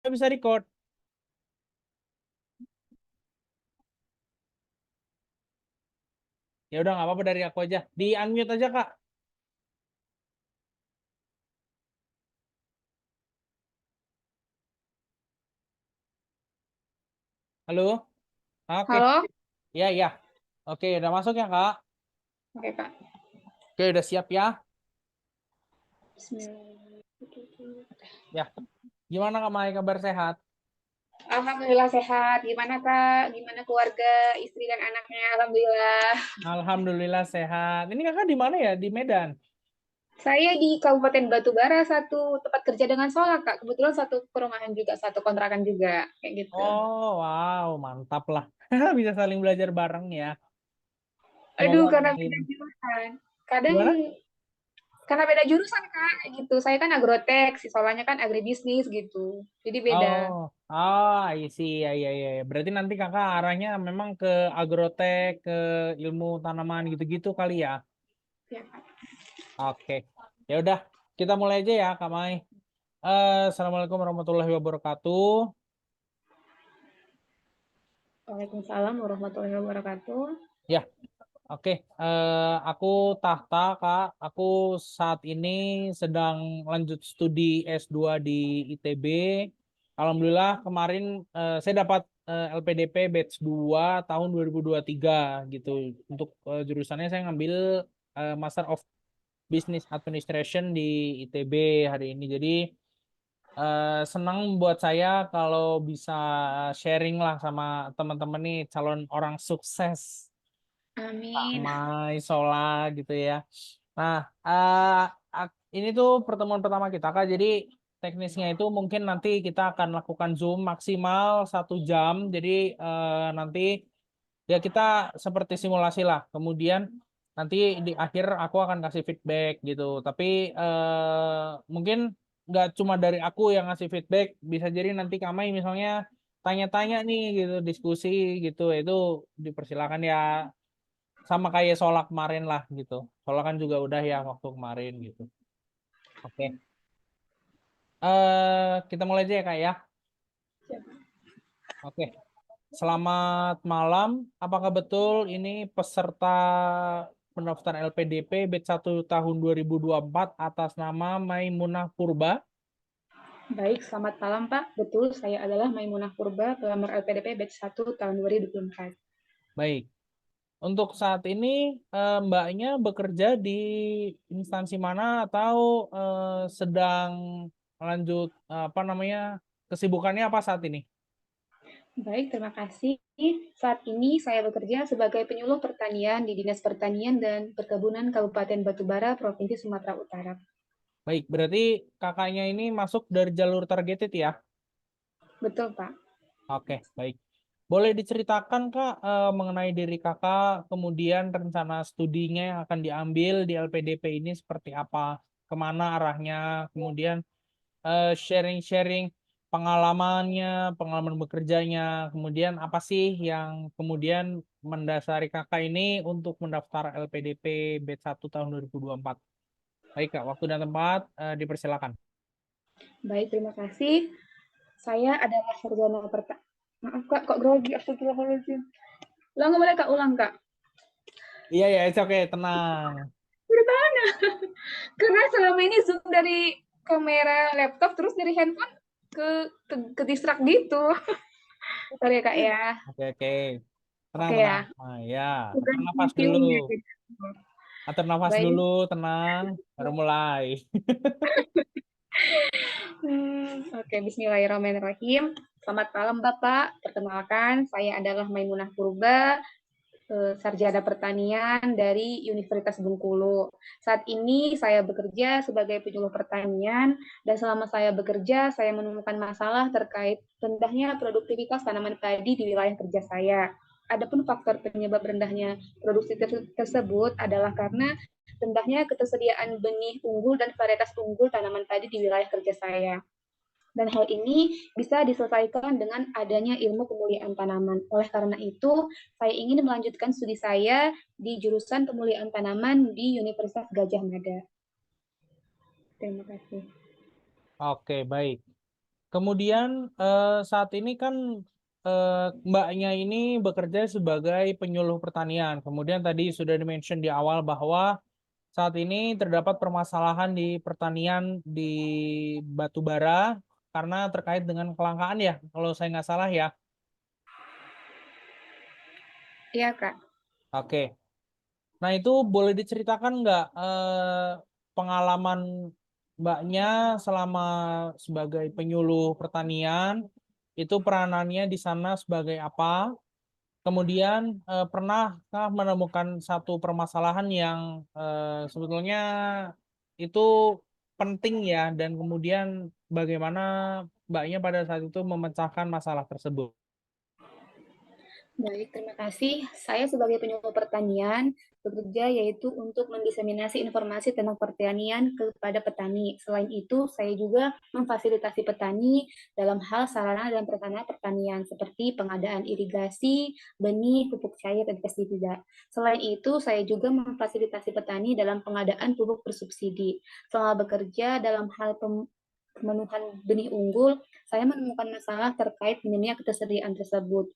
Nggak bisa record. Ya udah nggak apa-apa dari aku aja. Di unmute aja Kak. Halo? Oke. Halo? Ya ya. Oke, udah masuk ya Kak. Oke, Kak. Oke, udah siap ya. Bismillah. Ya. Gimana Kak Mai, kabar sehat? Alhamdulillah sehat. Gimana, Kak? Gimana keluarga, istri dan anaknya? Alhamdulillah. Alhamdulillah sehat. Ini Kakak di mana ya? Di Medan. Saya di Kabupaten Batubara, satu tempat kerja dengan Solak, Kak. Kebetulan satu perumahan juga, satu kontrakan juga. Kayak gitu. Oh, wow, mantap lah. Bisa saling belajar bareng ya. Aduh, Semoga karena makin beda jurusan. Kadang, gimana? karena beda jurusan, Kak. Kayak gitu. Saya kan agrotek, si Solanya kan agribisnis gitu. Jadi beda. Oh, oh, isi ya, ya, ya. Berarti nanti kakak arahnya memang ke agrotek, ke ilmu tanaman gitu-gitu kali ya. Ya, Kak. Oke, ya udah, kita mulai aja ya, Kak Mai. Assalamualaikum warahmatullahi wabarakatuh. Waalaikumsalam warahmatullahi wabarakatuh. Ya, oke. Aku Tahta, Kak. Aku saat ini sedang lanjut studi S2 di ITB. Alhamdulillah kemarin saya dapat LPDP batch 2 tahun 2023 gitu. Untuk jurusannya saya ngambil Master of Business Administration di ITB hari ini. Jadi senang buat saya kalau bisa sharing lah sama teman-teman nih calon orang sukses Amin. Mai Sola gitu ya. Nah, eh, ini tuh pertemuan pertama kita Kak. Jadi teknisnya itu mungkin nanti kita akan lakukan Zoom maksimal 1 jam. Jadi nanti ya kita seperti simulasi lah. Kemudian nanti di akhir aku akan kasih feedback gitu. Tapi mungkin nggak cuma dari aku yang ngasih feedback. Bisa jadi nanti Kamai misalnya tanya-tanya nih gitu, diskusi gitu. Itu dipersilakan ya sama kayak Solak kemarin lah gitu. Solak kan juga udah ya waktu kemarin gitu. Oke. Kita mulai aja ya Kak ya. Oke. Selamat malam. Apakah betul ini peserta pendaftaran LPDP batch 1 tahun 2024 atas nama Maimunah Purba? Baik, selamat malam Pak. Betul, saya adalah Maimunah Purba, pelamar LPDP batch 1 tahun 2024. Baik. Untuk saat ini Mbaknya bekerja di instansi mana atau sedang lanjut apa namanya kesibukannya apa saat ini? Baik, terima kasih. Saat ini saya bekerja sebagai penyuluh pertanian di Dinas Pertanian dan Perkebunan Kabupaten Batubara, Provinsi Sumatera Utara. Baik, berarti kakaknya ini masuk dari jalur targeted ya? Betul, Pak. Oke, baik. Boleh diceritakan Kak mengenai diri kakak, kemudian rencana studinya yang akan diambil di LPDP ini seperti apa, kemana arahnya, kemudian sharing-sharing pengalamannya, pengalaman bekerjanya, kemudian apa sih yang kemudian mendasari kakak ini untuk mendaftar LPDP batch 1 tahun 2024. Baik Kak, waktu dan tempat dipersilakan. Baik, terima kasih. Saya adalah sarjana pertanian. Maaf, Kak, kok grogi? Astagfirullahaladzim. Ulang, boleh, Kak? Ulang, Kak. Iya ya, it's okay, tenang. Bertahan. Karena selama ini zoom dari kamera laptop, terus dari handphone ke distract gitu. Sorry ya, Kak ya. Oke oke, tenang Oke tenang. ya. Nah, ya, atur Bukan nafas dulu, filmnya. atur nafas dulu, Baik. tenang, baru mulai. Oke, Bismillahirrahmanirrahim. Selamat malam Bapak. Perkenalkan, saya adalah Maimunah Purba, sarjana pertanian dari Universitas Bengkulu. Saat ini saya bekerja sebagai penyuluh pertanian dan selama saya bekerja saya menemukan masalah terkait rendahnya produktivitas tanaman padi di wilayah kerja saya. Adapun faktor penyebab rendahnya produksi tersebut adalah karena rendahnya ketersediaan benih unggul dan varietas unggul tanaman padi di wilayah kerja saya. Dan hal ini bisa diselesaikan dengan adanya ilmu pemulihan tanaman. Oleh karena itu, saya ingin melanjutkan studi saya di jurusan pemulihan tanaman di Universitas Gajah Mada. Terima kasih. Oke, baik. Kemudian saat ini kan Mbaknya ini bekerja sebagai penyuluh pertanian. Kemudian tadi sudah di-mention di awal bahwa saat ini terdapat permasalahan di pertanian di batubara karena terkait dengan kelangkaan ya, kalau saya nggak salah ya. Iya, Kak. Oke. Nah itu boleh diceritakan nggak pengalaman Mbaknya selama sebagai penyuluh pertanian, itu peranannya di sana sebagai apa? Kemudian pernahkah menemukan satu permasalahan yang sebetulnya itu penting ya, dan kemudian bagaimana Mbaknya pada saat itu memecahkan masalah tersebut? Baik, terima kasih. Saya sebagai penyuluh pertanian bekerja yaitu untuk mendiseminasi informasi tentang pertanian kepada petani. Selain itu, saya juga memfasilitasi petani dalam hal sarana dan prasarana pertanian seperti pengadaan irigasi, benih, pupuk cair, dan pestisida. Selain itu, saya juga memfasilitasi petani dalam pengadaan pupuk bersubsidi. Selama bekerja dalam hal pemenuhan benih unggul, saya menemukan masalah terkait minimnya ketersediaan tersebut.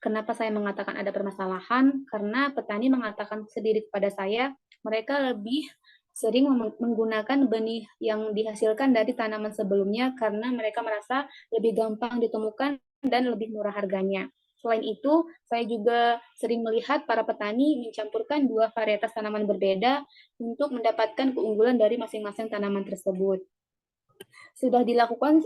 Kenapa saya mengatakan ada permasalahan? Karena petani mengatakan sendiri kepada saya, mereka lebih sering menggunakan benih yang dihasilkan dari tanaman sebelumnya karena mereka merasa lebih gampang ditemukan dan lebih murah harganya. Selain itu, saya juga sering melihat para petani mencampurkan dua varietas tanaman berbeda untuk mendapatkan keunggulan dari masing-masing tanaman tersebut. Sudah dilakukan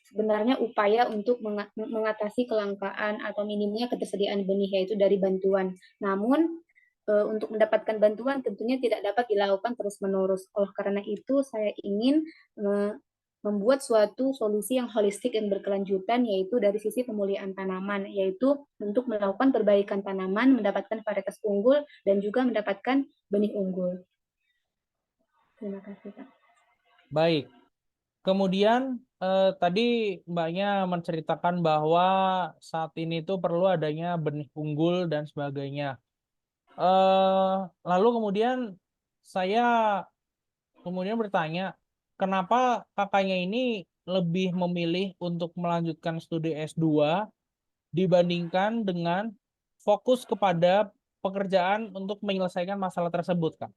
sebenarnya upaya untuk mengatasi kelangkaan atau minimnya ketersediaan benih yaitu dari bantuan. Namun untuk mendapatkan bantuan tentunya tidak dapat dilakukan terus-menerus. Oleh karena itu saya ingin membuat suatu solusi yang holistik dan berkelanjutan yaitu dari sisi pemulihan tanaman, yaitu untuk melakukan perbaikan tanaman, mendapatkan varietas unggul dan juga mendapatkan benih unggul. Terima kasih, Pak. Baik. Kemudian tadi Mbaknya menceritakan bahwa saat ini tuh perlu adanya benih unggul dan sebagainya. Lalu kemudian saya kemudian bertanya, kenapa kakaknya ini lebih memilih untuk melanjutkan studi S2 dibandingkan dengan fokus kepada pekerjaan untuk menyelesaikan masalah tersebut, Kak?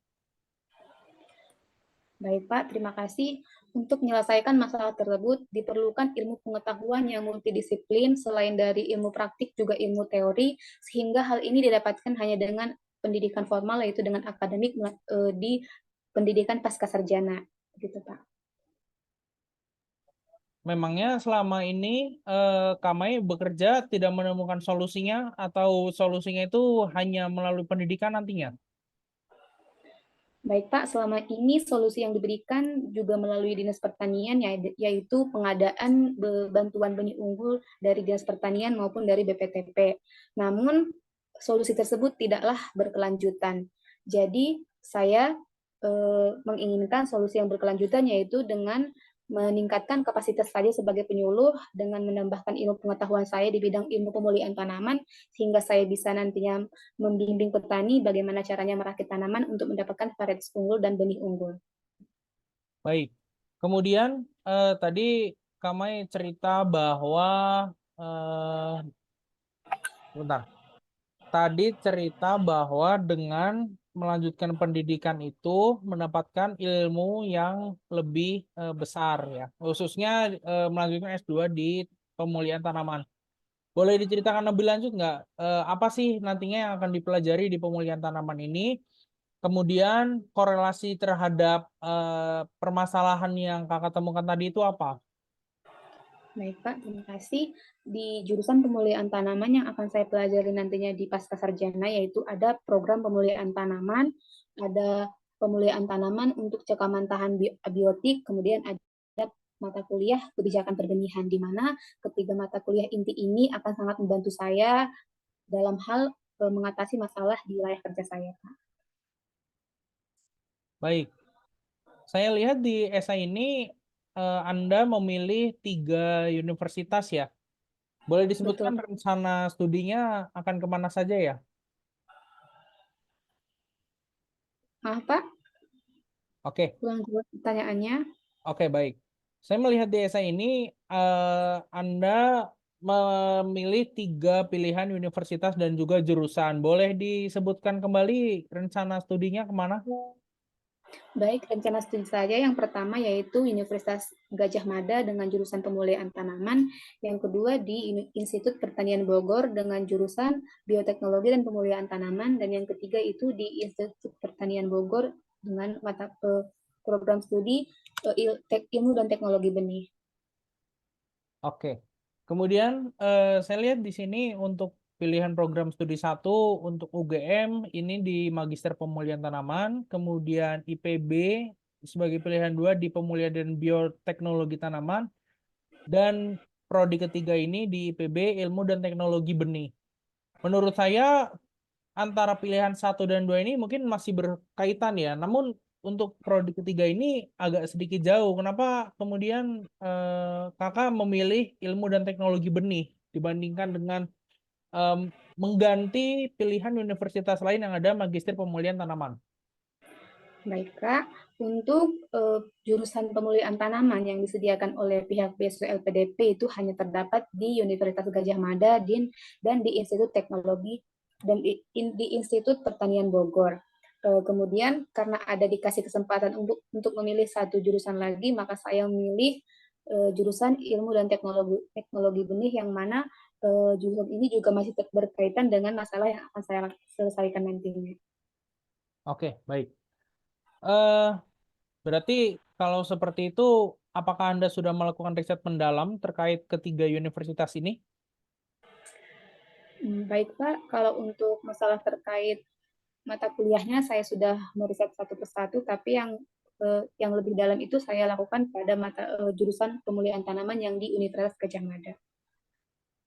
Baik, Pak. Terima kasih. Untuk menyelesaikan masalah tersebut, diperlukan ilmu pengetahuan yang multidisiplin, selain dari ilmu praktik, juga ilmu teori, sehingga hal ini didapatkan hanya dengan pendidikan formal, yaitu dengan akademik di pendidikan pasca sarjana. Begitu, Pak. Memangnya selama ini Kamai bekerja tidak menemukan solusinya atau solusinya itu hanya melalui pendidikan nantinya? Baik, Pak. Selama ini solusi yang diberikan juga melalui Dinas Pertanian, yaitu pengadaan bantuan benih unggul dari Dinas Pertanian maupun dari BPTP. Namun, solusi tersebut tidaklah berkelanjutan. Jadi, saya menginginkan solusi yang berkelanjutan, yaitu dengan meningkatkan kapasitas saya sebagai penyuluh dengan menambahkan ilmu pengetahuan saya di bidang ilmu pemulihan tanaman, sehingga saya bisa nantinya membimbing petani bagaimana caranya merakit tanaman untuk mendapatkan varietas unggul dan benih unggul. Baik. Kemudian tadi Kamai cerita bahwa eh, bentar. Tadi cerita bahwa dengan melanjutkan pendidikan itu mendapatkan ilmu yang lebih besar ya, khususnya melanjutkan S2 di pemulihan tanaman. Boleh diceritakan lebih lanjut nggak apa sih nantinya yang akan dipelajari di pemulihan tanaman ini? Kemudian korelasi terhadap permasalahan yang kakak temukan tadi itu apa? Baik, Pak, terima kasih. Di jurusan pemulihan tanaman yang akan saya pelajari nantinya di pasca sarjana, yaitu ada program pemulihan tanaman, ada pemulihan tanaman untuk cekaman tahan abiotik, kemudian ada mata kuliah kebijakan perbenihan, di mana ketiga mata kuliah inti ini akan sangat membantu saya dalam hal mengatasi masalah di wilayah kerja saya, Pak. Baik, saya lihat di esai ini Anda memilih 3 universitas ya. Boleh disebutkan Betul. rencana studinya akan kemana saja ya? Maaf, Pak, Oke, ulang dulu pertanyaannya. oke baik. Saya melihat di esai ini Anda memilih 3 pilihan universitas dan juga jurusan. Boleh disebutkan kembali rencana studinya kemana? Baik, rencana studi saya yang pertama yaitu Universitas Gajah Mada dengan jurusan pemulihan tanaman, yang kedua di Institut Pertanian Bogor dengan jurusan bioteknologi dan pemulihan tanaman, dan yang ketiga itu di Institut Pertanian Bogor dengan mata program studi ilmu dan teknologi benih. Oke. Kemudian saya lihat di sini untuk pilihan program studi 1 untuk UGM ini di Magister Pemulihan Tanaman, kemudian IPB sebagai pilihan 2 di Pemulihan dan Bioteknologi Tanaman, dan prodi ketiga ini di IPB Ilmu dan Teknologi Benih. Menurut saya antara pilihan 1 dan 2 ini mungkin masih berkaitan ya. Namun untuk prodi ketiga ini agak sedikit jauh. Kenapa kemudian kakak memilih ilmu dan teknologi benih dibandingkan dengan mengganti pilihan universitas lain yang ada magister pemulihan tanaman? Baik, Kak. Untuk jurusan pemulihan tanaman yang disediakan oleh pihak beasiswa LPDP itu hanya terdapat di Universitas Gajah Mada dan di Institut Teknologi dan di Institut Pertanian Bogor. Kemudian karena ada dikasih kesempatan untuk memilih satu jurusan lagi, maka saya memilih jurusan ilmu dan teknologi benih, yang mana jurusan ini juga masih berkaitan dengan masalah yang akan saya selesaikan nantinya. Oke, baik. Eh, Berarti kalau seperti itu, apakah Anda sudah melakukan riset mendalam terkait ketiga universitas ini? Baik, Pak. Kalau untuk masalah terkait mata kuliahnya, saya sudah meriset satu persatu, tapi yang lebih dalam itu saya lakukan pada jurusan pemulihan tanaman yang di Universitas Gajah Mada.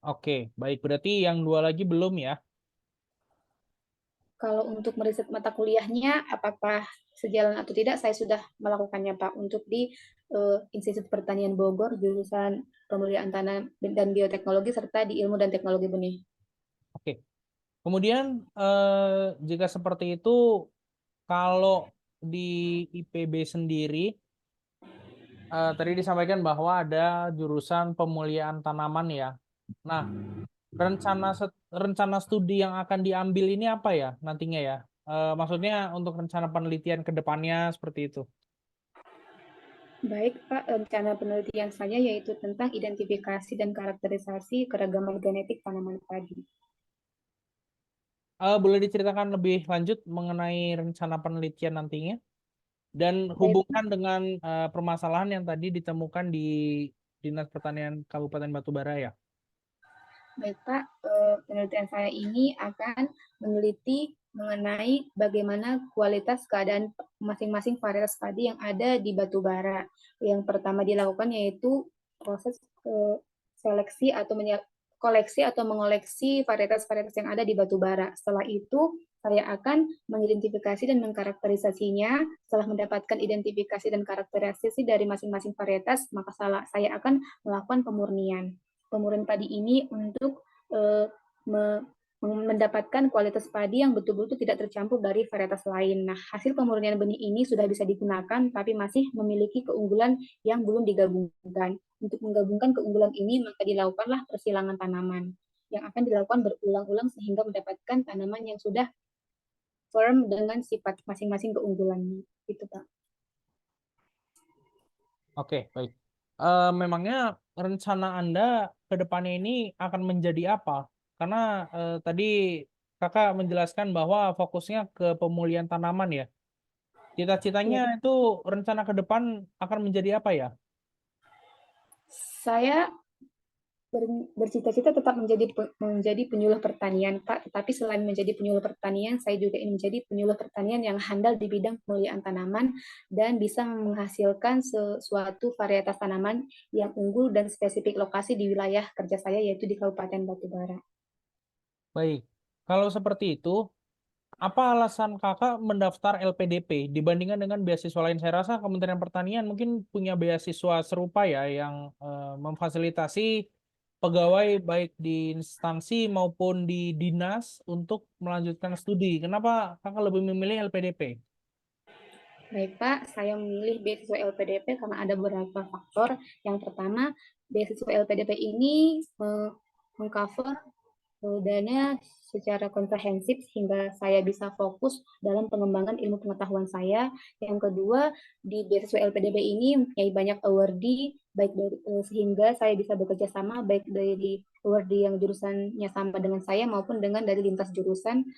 Oke, baik. Berarti yang 2 lagi belum ya? Kalau untuk meriset mata kuliahnya, apakah sejalan atau tidak, saya sudah melakukannya, Pak. Untuk di Institut Pertanian Bogor, jurusan pemulihan tanam dan bioteknologi, serta di ilmu dan teknologi benih. Oke. Kemudian jika seperti itu, kalau di IPB sendiri, tadi disampaikan bahwa ada jurusan pemulihan tanaman ya. Nah, rencana studi yang akan diambil ini apa ya nantinya ya? Maksudnya untuk rencana penelitian ke depannya seperti itu. Baik, Pak. Rencana penelitian saya yaitu tentang identifikasi dan karakterisasi keragaman genetik tanaman padi. Boleh diceritakan lebih lanjut mengenai rencana penelitian nantinya dan Baik, hubungkan dengan permasalahan yang tadi ditemukan di Dinas Pertanian Kabupaten Batubara ya. baik, Pak. Penelitian saya ini akan meneliti mengenai bagaimana kualitas keadaan masing-masing varietas padi yang ada di Batubara. Yang pertama dilakukan yaitu proses seleksi atau koleksi atau mengoleksi varietas-varietas yang ada di Batubara. Setelah itu, saya akan mengidentifikasi dan mengkarakterisasinya. Setelah mendapatkan identifikasi dan karakterisasi dari masing-masing varietas, maka saya akan melakukan pemurnian. Pemurnian padi ini untuk mendapatkan kualitas padi yang betul-betul tidak tercampur dari varietas lain. Nah, hasil pemurnian benih ini sudah bisa digunakan, tapi masih memiliki keunggulan yang belum digabungkan. Untuk menggabungkan keunggulan ini, maka dilakukanlah persilangan tanaman yang akan dilakukan berulang-ulang sehingga mendapatkan tanaman yang sudah firm dengan sifat masing-masing keunggulannya. Itu, Pak. Oke, baik. Memangnya rencana Anda ke depannya ini akan menjadi apa? Karena tadi Kakak menjelaskan bahwa fokusnya ke pemulihan tanaman ya. Cita-citanya Ya, itu rencana ke depan akan menjadi apa ya? saya bercita-cita tetap menjadi penyuluh pertanian, Pak. Tetapi selain menjadi penyuluh pertanian, saya juga ingin menjadi penyuluh pertanian yang handal di bidang pemulihan tanaman dan bisa menghasilkan sesuatu varietas tanaman yang unggul dan spesifik lokasi di wilayah kerja saya, yaitu di Kabupaten Batubara. Baik. Kalau seperti itu, apa alasan Kakak mendaftar LPDP dibandingkan dengan beasiswa lain? Saya rasa Kementerian Pertanian mungkin punya beasiswa serupa ya yang memfasilitasi pegawai baik di instansi maupun di dinas untuk melanjutkan studi. Kenapa Kakak lebih memilih LPDP? Baik Pak, saya memilih beasiswa LPDP karena ada beberapa faktor. Yang pertama, beasiswa LPDP ini mengcover dana secara komprehensif sehingga saya bisa fokus dalam pengembangan ilmu pengetahuan saya. Yang kedua, di beasiswa LPDP ini mempunyai banyak awardee, baik dari, sehingga saya bisa bekerja sama baik dari awardee yang jurusannya sama dengan saya maupun dengan dari lintas jurusan,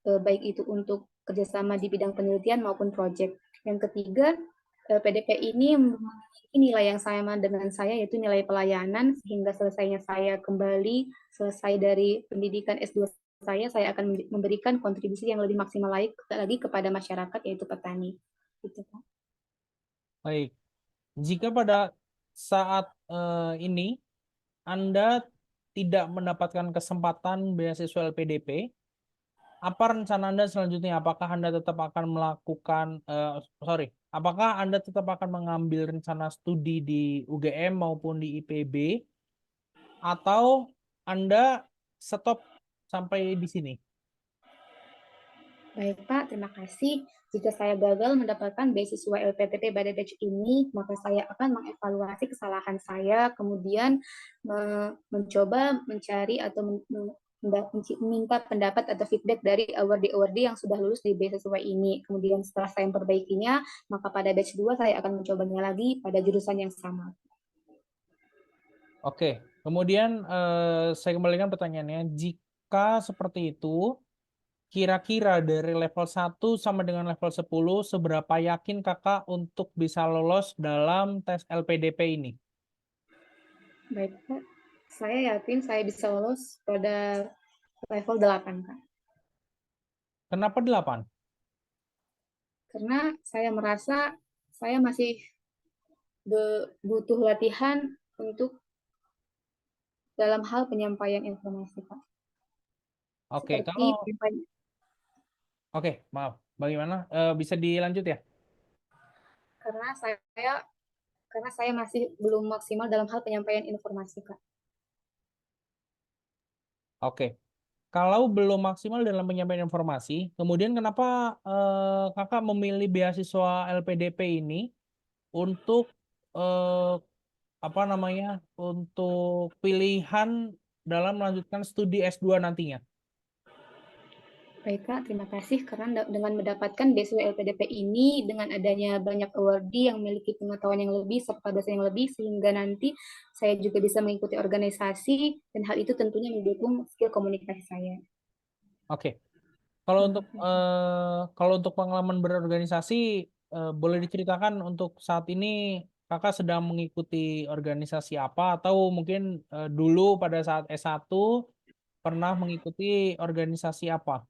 baik itu untuk kerjasama di bidang penelitian maupun proyek. Yang ketiga, PDP ini memiliki nilai yang sama dengan saya, yaitu nilai pelayanan, sehingga selesainya saya kembali, selesai dari pendidikan S2 saya akan memberikan kontribusi yang lebih maksimal lagi kepada masyarakat, yaitu petani. Gitu, Pak. Baik, jika pada saat ini Anda tidak mendapatkan kesempatan beasiswa LPDP, apa rencana Anda selanjutnya? Apakah Anda tetap akan melakukan, apakah Anda tetap akan mengambil rencana studi di UGM maupun di IPB, atau Anda stop sampai di sini? Baik Pak, terima kasih. Jika saya gagal mendapatkan beasiswa LPTP pada batch ini, maka saya akan mengevaluasi kesalahan saya, kemudian mencoba mencari atau meminta pendapat atau feedback dari awardee-awardee yang sudah lulus di beasiswa ini. Kemudian setelah saya memperbaikinya, maka pada batch 2 saya akan mencobanya lagi pada jurusan yang sama. Oke, kemudian saya kembalikan pertanyaannya. Jika seperti itu, kira-kira dari level 1 sama dengan level 10, seberapa yakin kakak untuk bisa lolos dalam tes LPDP ini? Baik Pak, saya yakin saya bisa lolos pada level 8 Pak. Kenapa 8? Karena saya merasa saya masih butuh latihan untuk dalam hal penyampaian informasi, Pak. Oke, Seperti oke, maaf. Bagaimana? Bisa dilanjut ya? karena saya masih belum maksimal dalam hal penyampaian informasi, Kak. Oke. Kalau belum maksimal dalam penyampaian informasi, kemudian kenapa kakak memilih beasiswa LPDP ini untuk eh, apa namanya? Untuk pilihan dalam melanjutkan studi S2 nantinya? Baik, Kak, terima kasih karena dengan mendapatkan beasiswa LPDP ini, dengan adanya banyak awardee yang memiliki pengetahuan yang lebih serta dosen yang lebih, sehingga nanti saya juga bisa mengikuti organisasi, dan hal itu tentunya mendukung skill komunikasi saya. Oke. Kalau untuk pengalaman berorganisasi, boleh diceritakan untuk saat ini kakak sedang mengikuti organisasi apa, atau mungkin dulu pada saat S1 pernah mengikuti organisasi apa?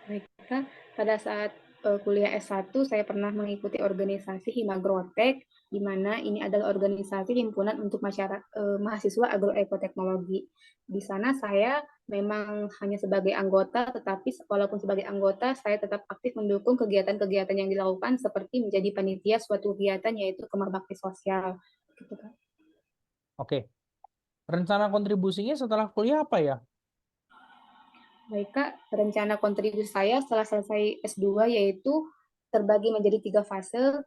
Baik, Kak. Pada saat kuliah S1, saya pernah mengikuti organisasi Himagrotek, di mana ini adalah organisasi himpunan untuk mahasiswa agroekoteknologi. Di sana saya memang hanya sebagai anggota, tetapi walaupun sebagai anggota, saya tetap aktif mendukung kegiatan-kegiatan yang dilakukan, seperti menjadi panitia suatu kegiatan, yaitu Kemar Bakti Sosial. Gitu, Kak. Oke. Rencana kontribusinya setelah kuliah apa ya? Baik, Kak. Rencana kontribusi saya setelah selesai S2 yaitu terbagi menjadi 3 fase,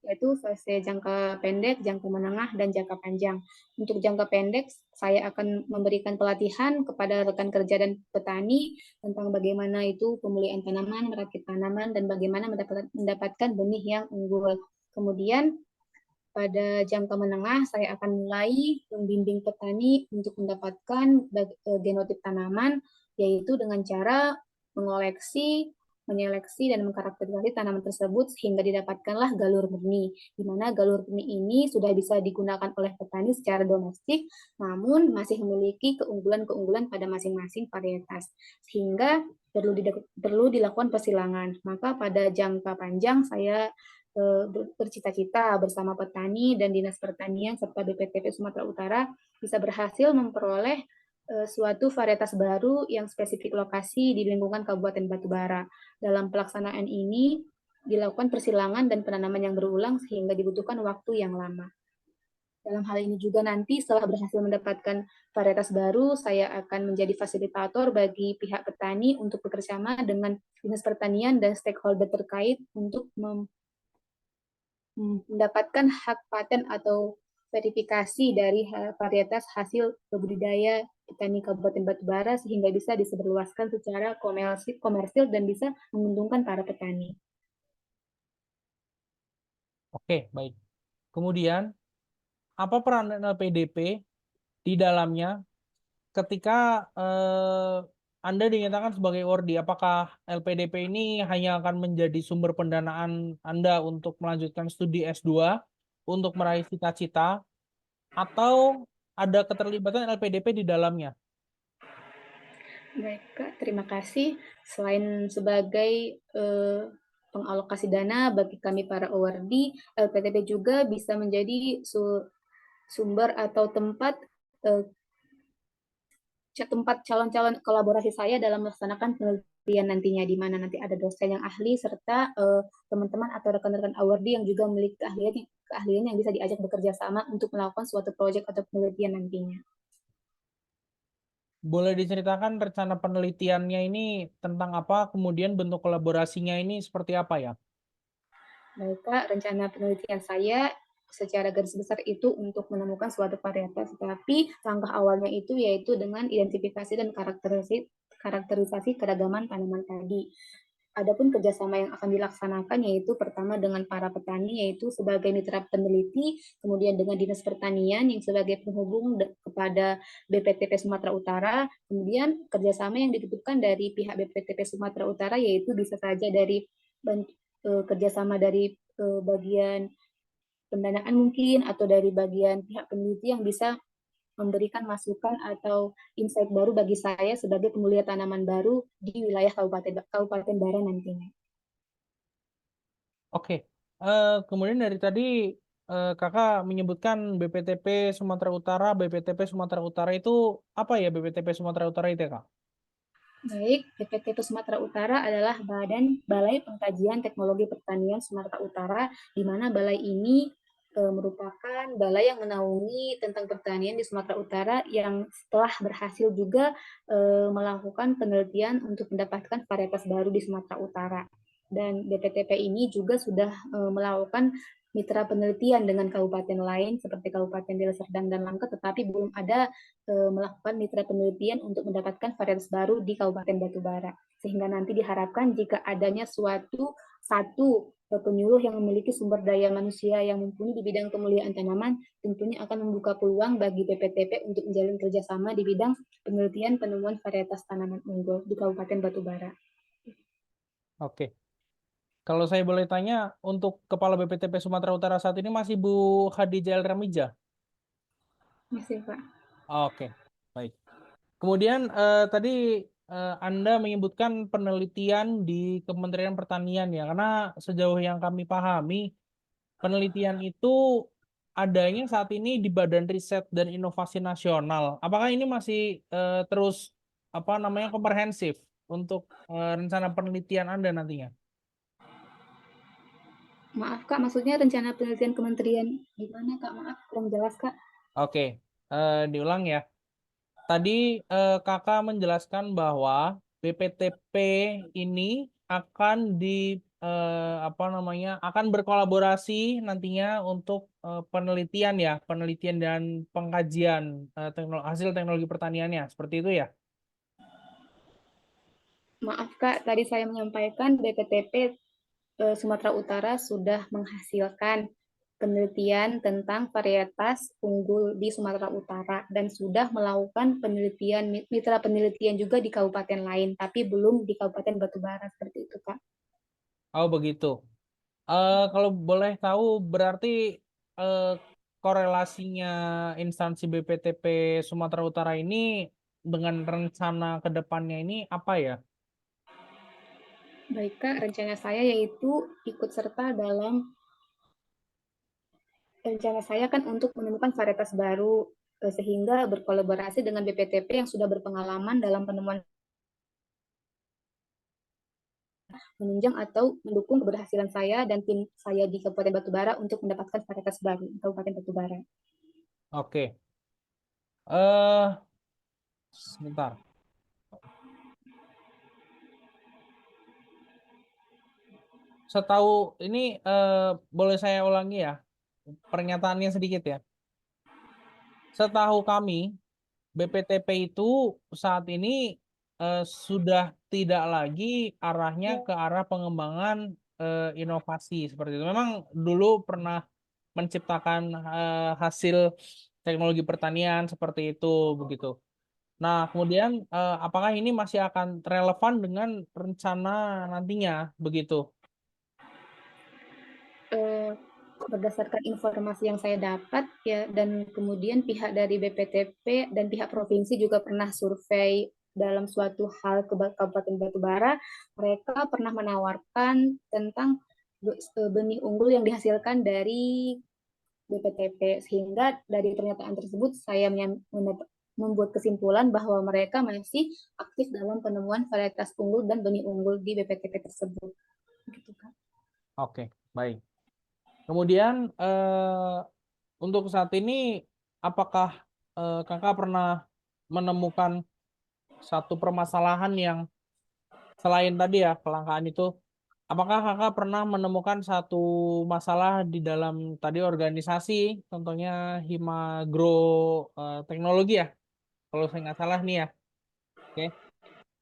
yaitu fase jangka pendek, jangka menengah, dan jangka panjang. Untuk jangka pendek, saya akan memberikan pelatihan kepada rekan kerja dan petani tentang bagaimana itu pemulihan tanaman, merakit tanaman, dan bagaimana mendapatkan benih yang unggul. Kemudian pada jangka menengah, saya akan mulai membimbing petani untuk mendapatkan genotip tanaman, yaitu dengan cara mengoleksi, menyeleksi, dan mengkarakterisasi tanaman tersebut sehingga didapatkanlah galur murni, di mana galur murni ini sudah bisa digunakan oleh petani secara domestik, namun masih memiliki keunggulan-keunggulan pada masing-masing varietas, sehingga perlu dilakukan persilangan. Maka pada jangka panjang saya bercita-cita bersama petani dan Dinas Pertanian serta BPTP Sumatera Utara bisa berhasil memperoleh suatu varietas baru yang spesifik lokasi di lingkungan Kabupaten Batubara. Dalam pelaksanaan ini dilakukan persilangan dan penanaman yang berulang sehingga dibutuhkan waktu yang lama. Dalam hal ini juga nanti setelah berhasil mendapatkan varietas baru, saya akan menjadi fasilitator bagi pihak petani untuk bekerjasama dengan dinas pertanian dan stakeholder terkait untuk mendapatkan hak paten atau verifikasi dari varietas hasil budidaya petani Kabupaten Batubara sehingga bisa disebarluaskan secara komersil dan bisa menguntungkan para petani. Oke, baik. Kemudian, apa peran LPDP di dalamnya ketika Anda dinyatakan sebagai WORDI? Apakah LPDP ini hanya akan menjadi sumber pendanaan Anda untuk melanjutkan studi S2, untuk meraih cita-cita, atau ada keterlibatan LPDP di dalamnya? Baik, Kak. Terima kasih. Selain sebagai pengalokasi dana bagi kami para awardee, LPTP juga bisa menjadi sumber atau eh, tempat calon-calon kolaborasi saya dalam melaksanakan penelitian nantinya, di mana nanti ada dosen yang ahli serta teman-teman atau rekan-rekan awardee yang juga memiliki keahlian yang bisa diajak bekerja sama untuk melakukan suatu proyek atau penelitian nantinya. Boleh diceritakan rencana penelitiannya ini tentang apa, kemudian bentuk kolaborasinya ini seperti apa ya? Baik, Kak, rencana penelitian saya secara garis besar itu untuk menemukan suatu varietas, tapi langkah awalnya itu yaitu dengan identifikasi dan karakterisasi keragaman tanaman tadi. Adapun kerjasama yang akan dilaksanakan yaitu pertama dengan para petani, yaitu sebagai mitra peneliti, kemudian dengan Dinas Pertanian yang sebagai penghubung kepada BPTP Sumatera Utara, kemudian kerjasama yang dibutuhkan dari pihak BPTP Sumatera Utara yaitu bisa saja dari kerjasama dari bagian pendanaan mungkin atau dari bagian pihak peneliti yang bisa memberikan masukan atau insight baru bagi saya sebagai pemulia tanaman baru di wilayah Kabupaten Bara nantinya. Oke, kemudian dari tadi kakak menyebutkan BPTP Sumatera Utara. BPTP Sumatera Utara itu apa ya, BPTP Sumatera Utara itu ya, Kak? Baik, BPTP Sumatera Utara adalah Balai Pengkajian Teknologi Pertanian Sumatera Utara, di mana balai ini merupakan balai yang menaungi tentang pertanian di Sumatera Utara yang setelah berhasil juga melakukan penelitian untuk mendapatkan varietas baru di Sumatera Utara. Dan BPTP ini juga sudah melakukan mitra penelitian dengan kabupaten lain seperti Kabupaten Deli Serdang dan Langkat, tetapi belum ada melakukan mitra penelitian untuk mendapatkan varietas baru di Kabupaten Batubara. Sehingga nanti diharapkan jika adanya satu penyuluh yang memiliki sumber daya manusia yang mumpuni di bidang pemulihan tanaman, tentunya akan membuka peluang bagi BPTP untuk menjalin kerjasama di bidang penelitian penemuan varietas tanaman unggul di Kabupaten Batubara. Oke. Kalau saya boleh tanya, untuk Kepala BPTP Sumatera Utara saat ini masih Bu Khadijah El Ramija? Masih, Pak. Oke, baik. Kemudian tadi Anda menyebutkan penelitian di Kementerian Pertanian ya, karena sejauh yang kami pahami, penelitian itu adanya saat ini di Badan Riset dan Inovasi Nasional. Apakah ini masih terus apa namanya komprehensif untuk rencana penelitian Anda nantinya? Maaf, Kak, maksudnya rencana penelitian kementerian gimana, Kak? Maaf, kurang jelas, Kak. Oke, diulang ya. Tadi kakak menjelaskan bahwa BPTP ini akan apa namanya akan berkolaborasi nantinya untuk penelitian ya, penelitian dan pengkajian hasil teknologi pertaniannya, seperti itu ya. Maaf, Kak, tadi saya menyampaikan BPTP Sumatera Utara sudah menghasilkan penelitian tentang varietas unggul di Sumatera Utara dan sudah melakukan penelitian mitra penelitian juga di kabupaten lain, tapi belum di Kabupaten Batubara seperti itu, Kak. Oh begitu. Kalau boleh tahu berarti eh, korelasinya instansi BPTP Sumatera Utara ini dengan rencana ke depannya ini apa ya? Baik, Kak, rencana saya yaitu ikut serta dalam rencana saya kan untuk menemukan varietas baru sehingga berkolaborasi dengan BPTP yang sudah berpengalaman dalam penemuan menunjang atau mendukung keberhasilan saya dan tim saya di Kabupaten Batubara untuk mendapatkan varietas baru di Kabupaten Batubara. Oke. Eh, Sebentar. Setahu ini boleh saya ulangi ya pernyataannya sedikit ya. Setahu kami BPTP itu saat ini sudah tidak lagi arahnya ke arah pengembangan inovasi seperti itu. Memang dulu pernah menciptakan hasil teknologi pertanian seperti itu begitu. Nah, kemudian apakah ini masih akan relevan dengan rencana nantinya begitu? Eh, Berdasarkan informasi yang saya dapat ya, dan kemudian pihak dari BPTP dan pihak provinsi juga pernah survei dalam suatu hal ke Kabupaten Batubara, mereka pernah menawarkan tentang benih unggul yang dihasilkan dari BPTP, sehingga dari pernyataan tersebut saya membuat kesimpulan bahwa mereka masih aktif dalam penemuan varietas unggul dan benih unggul di BPTP tersebut. Gitu, Kak. Oke, baik. Kemudian untuk saat ini apakah kakak pernah menemukan satu permasalahan yang selain tadi ya kelangkaan itu, apakah kakak pernah menemukan satu masalah di dalam tadi organisasi, contohnya Himagro Teknologi ya, kalau saya nggak salah nih ya. Oke.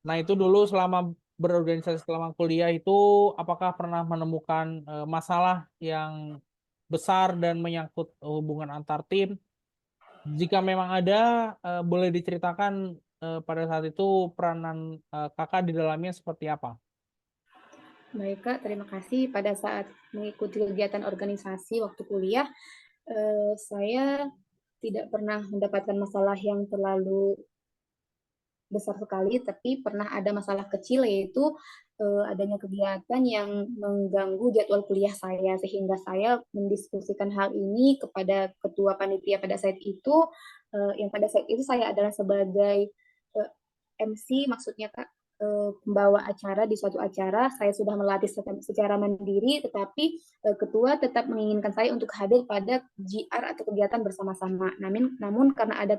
Nah itu dulu selama berorganisasi selama kuliah itu, apakah pernah menemukan masalah yang besar dan menyangkut hubungan antar tim? Jika memang ada, boleh diceritakan pada saat itu peranan kakak di dalamnya seperti apa? Baik, Kak, terima kasih. Pada saat mengikuti kegiatan organisasi waktu kuliah, saya tidak pernah mendapatkan masalah yang terlalu besar sekali, tapi pernah ada masalah kecil, yaitu adanya kegiatan yang mengganggu jadwal kuliah saya, sehingga saya mendiskusikan hal ini kepada ketua panitia pada saat itu, yang pada saat itu saya adalah sebagai MC, maksudnya Kak, pembawa acara di suatu acara. Saya sudah melatih secara mandiri, tetapi ketua tetap menginginkan saya untuk hadir pada GR atau kegiatan bersama-sama. Namun karena ada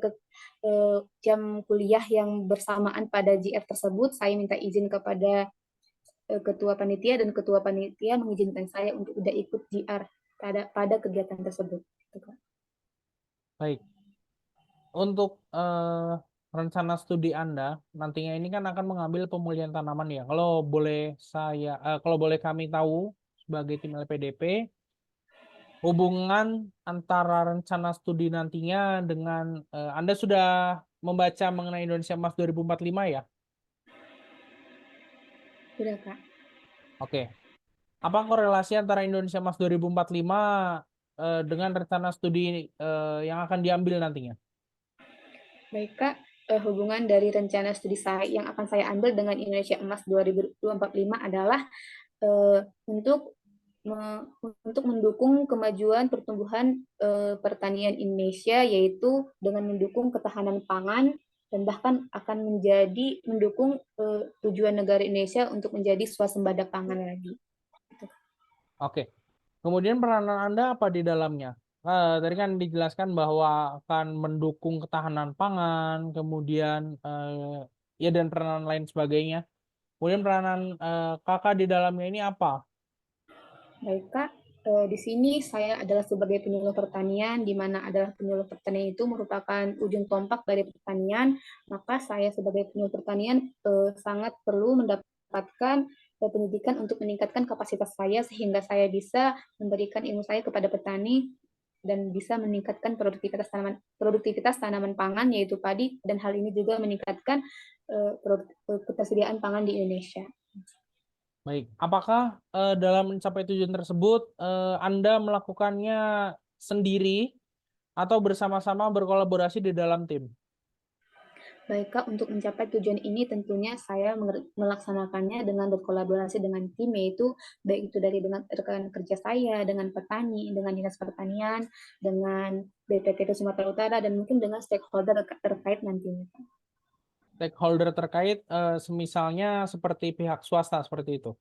jam kuliah yang bersamaan pada GR tersebut, saya minta izin kepada ketua panitia, dan ketua panitia mengizinkan saya untuk tidak ikut GR pada kegiatan tersebut. Baik, untuk rencana studi Anda nantinya ini kan akan mengambil pemulihan tanaman ya. Kalau boleh kami tahu sebagai tim LPDP, hubungan antara rencana studi nantinya dengan Anda sudah membaca mengenai Indonesia Emas 2045 ya? Sudah, Kak. Oke. Apa korelasi antara Indonesia Emas 2045 dengan rencana studi yang akan diambil nantinya? Baik, Kak, hubungan dari rencana studi saya yang akan saya ambil dengan Indonesia Emas 2045 adalah untuk untuk mendukung kemajuan pertumbuhan pertanian Indonesia, yaitu dengan mendukung ketahanan pangan, dan bahkan akan mendukung tujuan negara Indonesia untuk menjadi swasembada pangan lagi. Oke. Kemudian peranan Anda apa di dalamnya? Tadi kan dijelaskan bahwa akan mendukung ketahanan pangan, kemudian ya dan peranan lain sebagainya. Kemudian peranan kakak di dalamnya ini apa? Baik, Kak. Di sini saya adalah sebagai penyuluh pertanian, di mana adalah penyuluh pertanian itu merupakan ujung tombak dari pertanian. Maka saya sebagai penyuluh pertanian sangat perlu mendapatkan pendidikan untuk meningkatkan kapasitas saya, sehingga saya bisa memberikan ilmu saya kepada petani dan bisa meningkatkan produktivitas tanaman pangan, yaitu padi, dan hal ini juga meningkatkan ketersediaan pangan di Indonesia. Baik. Apakah dalam mencapai tujuan tersebut Anda melakukannya sendiri atau bersama-sama berkolaborasi di dalam tim? Baik, Kak, untuk mencapai tujuan ini tentunya saya melaksanakannya dengan berkolaborasi dengan tim, yaitu baik itu dari dengan rekan kerja saya, dengan petani, dengan dinas pertanian, dengan BPTP Sumatera Utara, dan mungkin dengan stakeholder terkait nantinya. Stakeholder terkait semisalnya seperti pihak swasta seperti itu.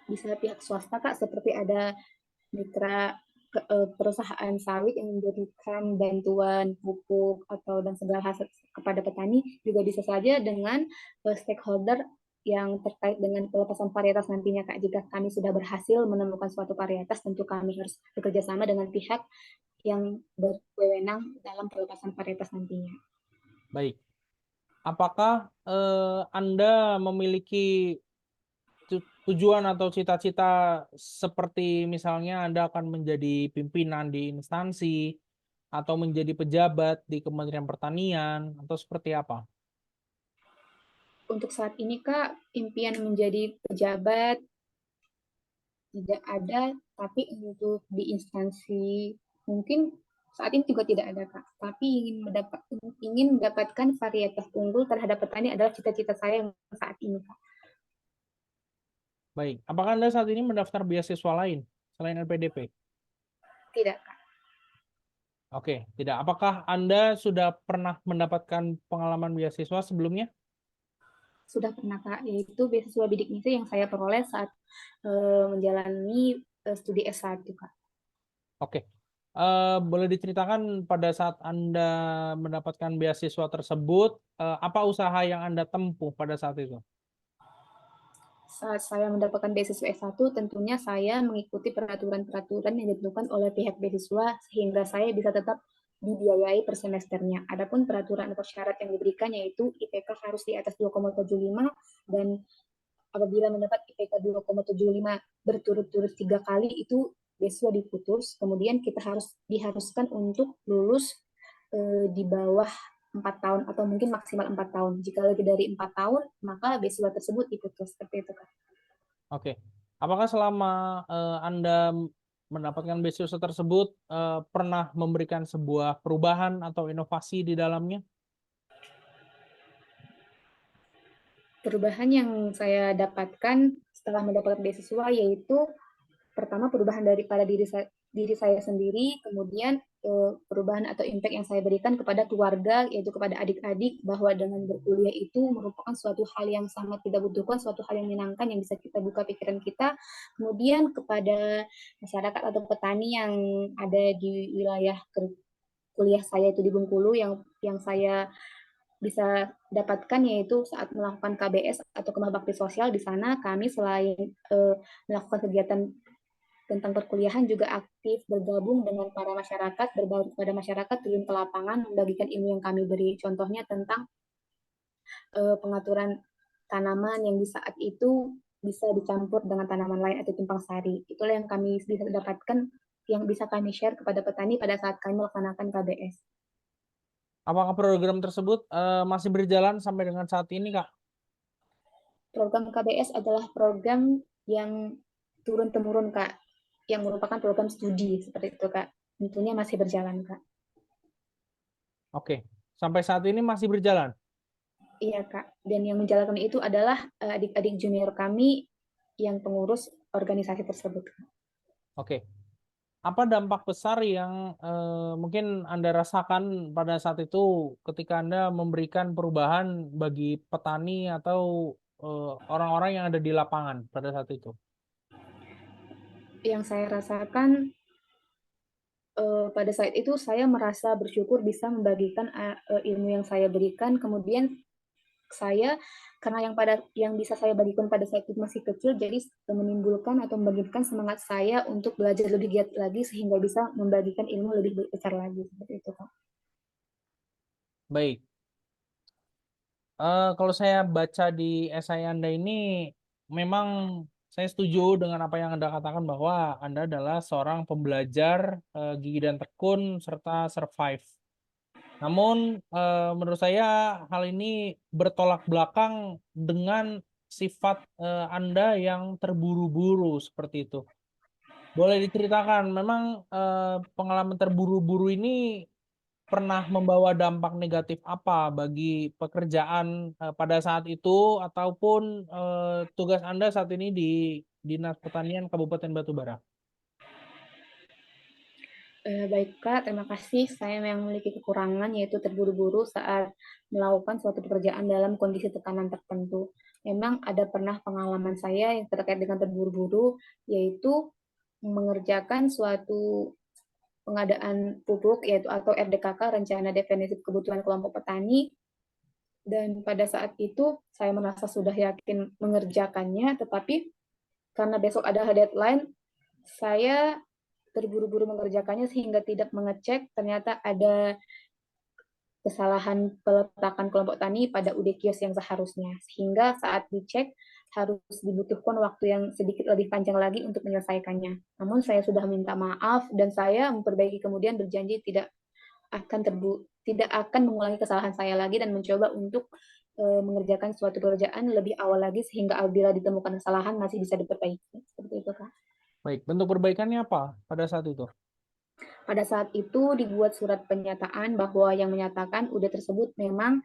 Bisa pihak swasta, Kak, seperti ada mitra perusahaan sawit yang memberikan bantuan pupuk atau dan segala hasil kepada petani juga bisa saja dengan stakeholder yang terkait dengan pelepasan varietas nantinya Kak. Jika kami sudah berhasil menemukan suatu varietas, tentu kami harus bekerja sama dengan pihak yang berwenang dalam pelepasan varietas nantinya. Baik. Apakah Anda memiliki tujuan atau cita-cita seperti misalnya Anda akan menjadi pimpinan di instansi atau menjadi pejabat di Kementerian Pertanian atau seperti apa? Untuk saat ini Kak, impian menjadi pejabat tidak ada, tapi untuk di instansi mungkin saat ini juga tidak ada Kak. Tapi ingin mendapatkan varietas unggul terhadap petani adalah cita-cita saya yang saat ini Kak. Baik. Apakah Anda saat ini mendaftar beasiswa lain selain LPDP? Tidak Kak. Oke, tidak. Apakah Anda sudah pernah mendapatkan pengalaman beasiswa sebelumnya? Sudah pernah Kak, yaitu beasiswa bidik misi yang saya peroleh saat menjalani studi S1 Kak. Oke. Boleh diceritakan pada saat Anda mendapatkan beasiswa tersebut, apa usaha yang Anda tempuh pada saat itu? Saat saya mendapatkan beasiswa S1, tentunya saya mengikuti peraturan-peraturan yang ditentukan oleh pihak beasiswa sehingga saya bisa tetap dibiayai per semesternya. Adapun peraturan atau syarat yang diberikan yaitu IPK harus di atas 2,75 dan apabila mendapat IPK 2,75 berturut-turut 3 kali itu beasiswa diputus. Kemudian kita diharuskan untuk lulus di bawah 4 tahun atau mungkin maksimal 4 tahun. Jika lebih dari 4 tahun, maka beasiswa tersebut diputus seperti itu kan. Oke. Apakah selama Anda mendapatkan beasiswa tersebut pernah memberikan sebuah perubahan atau inovasi di dalamnya? Perubahan yang saya dapatkan setelah mendapatkan beasiswa yaitu pertama perubahan daripada diri saya sendiri, kemudian perubahan atau impact yang saya berikan kepada keluarga, yaitu kepada adik-adik, bahwa dengan berkuliah itu merupakan suatu hal yang sangat kita butuhkan, suatu hal yang menyenangkan yang bisa kita buka pikiran kita. Kemudian kepada masyarakat atau petani yang ada di wilayah kuliah saya itu di Bengkulu, yang saya bisa dapatkan yaitu saat melakukan KBS atau Kemah Bakti Sosial. Di sana kami selain melakukan kegiatan tentang perkuliahan juga aktif bergabung dengan para masyarakat, berbagi kepada masyarakat, turun ke lapangan, membagikan ilmu yang kami beri. Contohnya tentang pengaturan tanaman yang di saat itu bisa dicampur dengan tanaman lain atau tumpang sari. Itulah yang kami bisa dapatkan, yang bisa kami share kepada petani pada saat kami melaksanakan KBS. Apakah program tersebut masih berjalan sampai dengan saat ini, Kak? Program KBS adalah program yang turun-temurun, Kak, yang merupakan program studi seperti itu, Kak. Tentunya masih berjalan, Kak. Oke. Sampai saat ini masih berjalan? Iya, Kak. Dan yang menjalankan itu adalah adik-adik junior kami yang pengurus organisasi tersebut. Oke. Apa dampak besar yang mungkin Anda rasakan pada saat itu ketika Anda memberikan perubahan bagi petani atau orang-orang yang ada di lapangan pada saat itu? Yang saya rasakan pada saat itu saya merasa bersyukur bisa membagikan ilmu yang saya berikan. Kemudian saya karena yang bisa saya bagikan pada saat itu masih kecil, jadi menimbulkan atau membangkitkan semangat saya untuk belajar lebih giat lagi sehingga bisa membagikan ilmu lebih besar lagi seperti itu Kak. Baik. Kalau saya baca di esai Anda ini, memang saya setuju dengan apa yang Anda katakan bahwa Anda adalah seorang pembelajar gigi dan tekun serta survive. Namun menurut saya hal ini bertolak belakang dengan sifat Anda yang terburu-buru seperti itu. Boleh diceritakan, memang pengalaman terburu-buru ini pernah membawa dampak negatif apa bagi pekerjaan pada saat itu ataupun tugas Anda saat ini di Dinas Pertanian Kabupaten Batubara? Baik Kak, terima kasih. Saya memiliki kekurangan yaitu terburu-buru saat melakukan suatu pekerjaan dalam kondisi tekanan tertentu. Memang ada pernah pengalaman saya yang terkait dengan terburu-buru, yaitu mengerjakan suatu pengadaan pupuk yaitu atau RDKK, Rencana Definitif Kebutuhan Kelompok Petani. Dan pada saat itu saya merasa sudah yakin mengerjakannya, tetapi karena besok ada deadline, saya terburu-buru mengerjakannya sehingga tidak mengecek ternyata ada kesalahan peletakan kelompok tani pada UD kios yang seharusnya. Sehingga saat dicek harus dibutuhkan waktu yang sedikit lebih panjang lagi untuk menyelesaikannya. Namun saya sudah minta maaf dan saya memperbaiki kemudian berjanji tidak akan mengulangi kesalahan saya lagi dan mencoba untuk mengerjakan suatu pekerjaan lebih awal lagi sehingga apabila ditemukan kesalahan masih bisa diperbaiki. Seperti itu, Kak. Baik, bentuk perbaikannya apa pada saat itu? Pada saat itu dibuat surat pernyataan bahwa yang menyatakan UD tersebut memang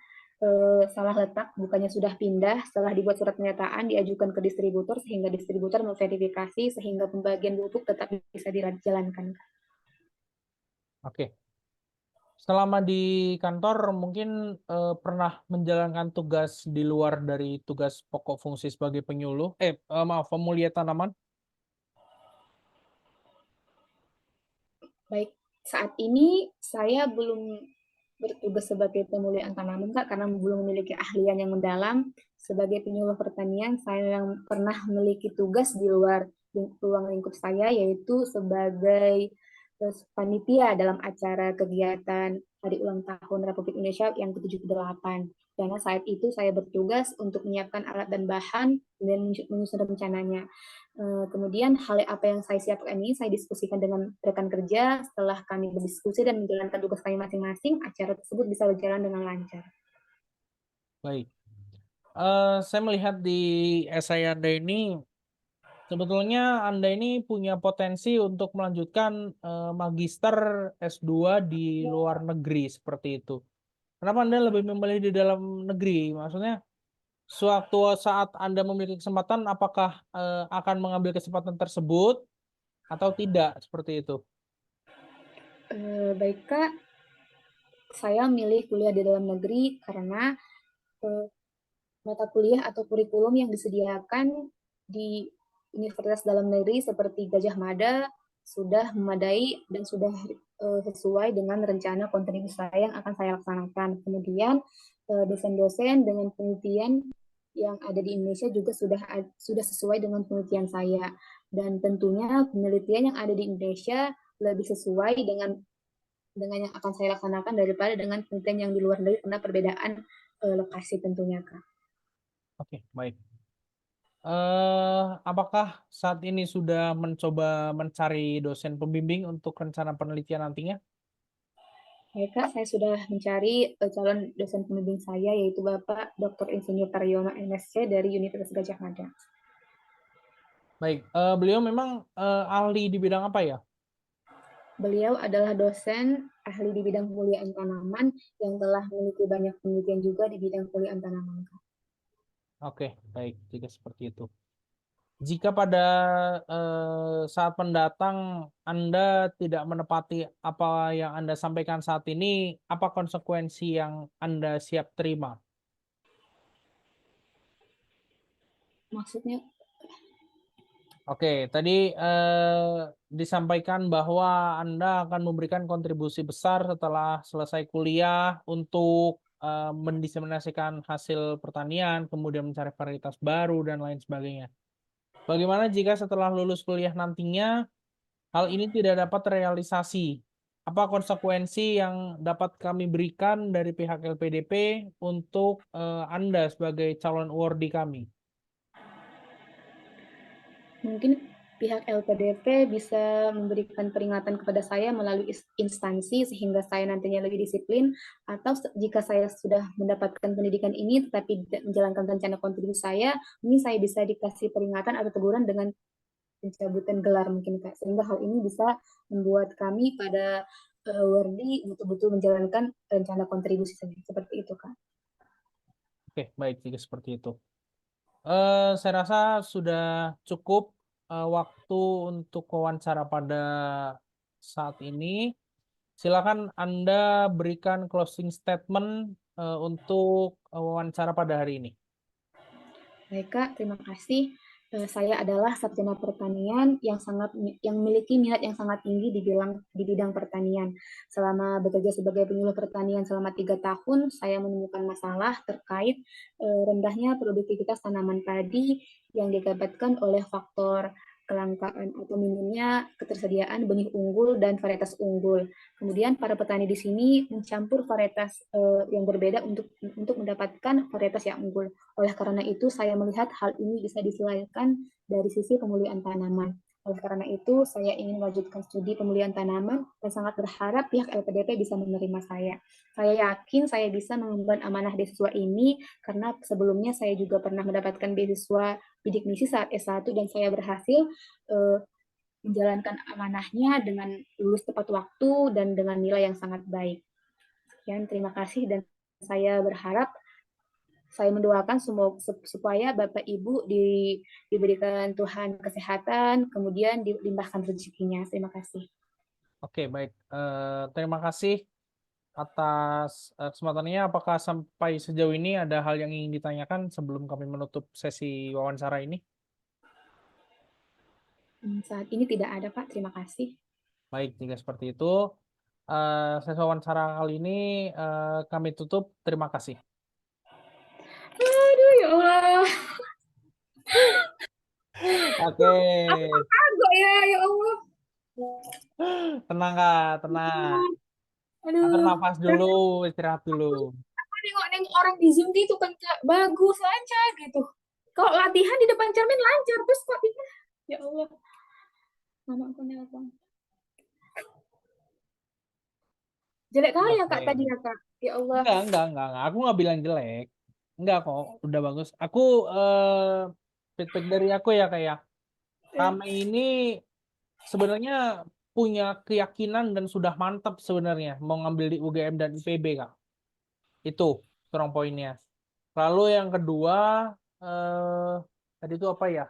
salah letak, bukannya sudah pindah. Setelah dibuat surat pernyataan, diajukan ke distributor sehingga distributor memverifikasi sehingga pembagian pupuk tetap bisa dijalankan. Oke. Selama di kantor mungkin pernah menjalankan tugas di luar dari tugas pokok fungsi sebagai penyuluh, maaf, pemulia tanaman. Baik, saat ini saya belum bertugas sebagai pemulihan tanaman, Kak, karena belum memiliki ahlian yang mendalam. Sebagai penyuluh pertanian, saya yang pernah memiliki tugas di luar ruang lingkup saya, yaitu sebagai panitia dalam acara kegiatan Hari Ulang Tahun Republik Indonesia yang ke-78. Karena saat itu saya bertugas untuk menyiapkan alat dan bahan dan menyusun rencananya. Kemudian hal apa yang saya siapkan ini saya diskusikan dengan rekan kerja. Setelah kami berdiskusi dan menjalankan tugas kami masing-masing, acara tersebut bisa berjalan dengan lancar. Baik. Saya melihat di esai Anda ini, sebetulnya Anda ini punya potensi untuk melanjutkan magister S2 di luar negeri seperti itu. Kenapa Anda lebih memilih di dalam negeri? Maksudnya, suatu saat Anda memiliki kesempatan, apakah akan mengambil kesempatan tersebut atau tidak seperti itu? Baik, Kak, saya milih kuliah di dalam negeri karena mata kuliah atau kurikulum yang disediakan di universitas dalam negeri seperti Gajah Mada sudah memadai dan sudah sesuai dengan rencana kontribusi saya yang akan saya laksanakan. Kemudian dosen-dosen dengan penelitian yang ada di Indonesia juga sudah sesuai dengan penelitian saya. Dan tentunya penelitian yang ada di Indonesia lebih sesuai dengan yang akan saya laksanakan daripada dengan penelitian yang di luar negeri karena perbedaan lokasi tentunya, Kak. Oke, baik. Apakah saat ini sudah mencoba mencari dosen pembimbing untuk rencana penelitian nantinya? Baik, Kak, saya sudah mencari calon dosen pembimbing saya, yaitu Bapak Dr. Insinyur Taryono MSc dari Universitas Gajah Mada. Baik, beliau memang ahli di bidang apa ya? Beliau adalah dosen ahli di bidang pemulihan tanaman yang telah memiliki banyak penelitian juga di bidang pemulihan tanaman, Kak. Oke, baik, jika seperti itu. Jika pada saat mendatang Anda tidak menepati apa yang Anda sampaikan saat ini, apa konsekuensi yang Anda siap terima? Maksudnya, Oke, tadi disampaikan bahwa Anda akan memberikan kontribusi besar setelah selesai kuliah untuk mendiseminasikan hasil pertanian, kemudian mencari varietas baru, dan lain sebagainya. Bagaimana jika setelah lulus kuliah nantinya hal ini tidak dapat terrealisasi? Apa konsekuensi yang dapat kami berikan dari pihak LPDP untuk Anda sebagai calon awardee kami? mungkin pihak LPDP bisa memberikan peringatan kepada saya melalui instansi sehingga saya nantinya lebih disiplin, atau jika saya sudah mendapatkan pendidikan ini tetapi tidak menjalankan rencana kontribusi saya, mungkin saya bisa dikasih peringatan atau teguran dengan pencabutan gelar mungkin, Kak, sehingga hal ini bisa membuat kami pada Wardi betul-betul menjalankan rencana kontribusi seperti itu, Kak. Oke, baik, jika seperti itu. Saya rasa sudah cukup waktu untuk wawancara pada saat ini. Silakan Anda berikan closing statement untuk wawancara pada hari ini. Baik, Kak, terima kasih. Saya adalah sarjana pertanian yang memiliki minat yang sangat tinggi di bidang pertanian. Selama bekerja sebagai penyuluh pertanian selama 3 tahun, saya menemukan masalah terkait rendahnya produktivitas tanaman padi yang diakibatkan oleh faktor kelangkaan atau minimnya ketersediaan benih unggul dan varietas unggul. Kemudian para petani di sini mencampur varietas yang berbeda untuk mendapatkan varietas yang unggul. Oleh karena itu, saya melihat hal ini bisa diselesaikan dari sisi pemulihan tanaman. Oleh karena itu, saya ingin melanjutkan studi pemulihan tanaman dan sangat berharap pihak LPDP bisa menerima saya. Saya yakin saya bisa mengemban amanah beasiswa ini karena sebelumnya saya juga pernah mendapatkan beasiswa bidik misi saat S1 dan saya berhasil uh, menjalankan amanahnya dengan lulus tepat waktu dan dengan nilai yang sangat baik. Sekian, terima kasih dan saya berharap saya mendoakan supaya Bapak Ibu diberikan Tuhan kesehatan, kemudian dilimpahkan rezekinya. Terima kasih. Oke, baik. Terima kasih atas kesempatannya. Apakah sampai sejauh ini ada hal yang ingin ditanyakan sebelum kami menutup sesi wawancara ini? Saat ini tidak ada, Pak. Terima kasih. Baik, jika seperti itu, sesi wawancara kali ini kami tutup. Terima kasih. Aduh, ya Allah. Oke, Agak ya Allah. tenang Kak, tenang. Atur Aduh. nafas dulu, istirahat dulu. Nengok-nengok orang di Zoom gitu kan, Kak. Bagus, lancar gitu. Kalau latihan di depan cermin lancar, terus kok ya Allah. Mama aku nelpon. Jelek kali ya, Kak, Oke. tadi ya, Kak. Ya Allah. Enggak. Aku nggak bilang jelek. Enggak kok, udah bagus. Aku feedback dari aku ya kayak kami ini sebenarnya punya keyakinan dan sudah mantap sebenarnya mau ngambil di UGM dan IPB Kak. Itu strong pointnya. Lalu yang kedua eh tadi itu apa ya?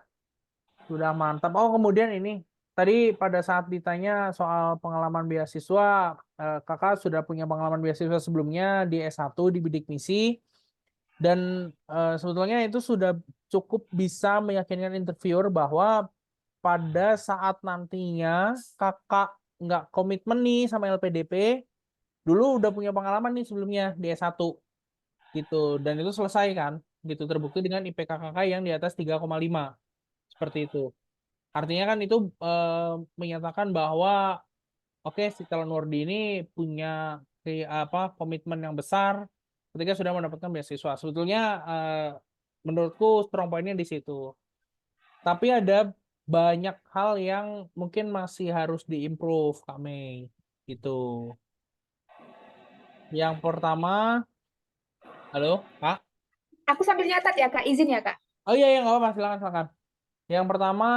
Sudah mantap. Oh, kemudian ini tadi pada saat ditanya soal pengalaman beasiswa, Kakak sudah punya pengalaman beasiswa sebelumnya di S1 di bidik misi dan sebetulnya itu sudah cukup bisa meyakinkan interviewer bahwa pada saat nantinya Kakak nggak komitmen nih sama LPDP, dulu udah punya pengalaman nih sebelumnya di S1 gitu dan itu selesai kan gitu terbukti dengan IPK kakak yang di atas 3,5 seperti itu. Artinya kan itu menyatakan bahwa oke si calon Wardi ini punya komitmen yang besar ketika sudah mendapatkan beasiswa. Sebetulnya menurutku strong point-nya di situ. Tapi ada banyak hal yang mungkin masih harus diimprove kami gitu. Yang pertama, halo Kak. Aku sambil nyatat ya, Kak. Izin ya, Kak. Oh iya nggak apa-apa silakan. Yang pertama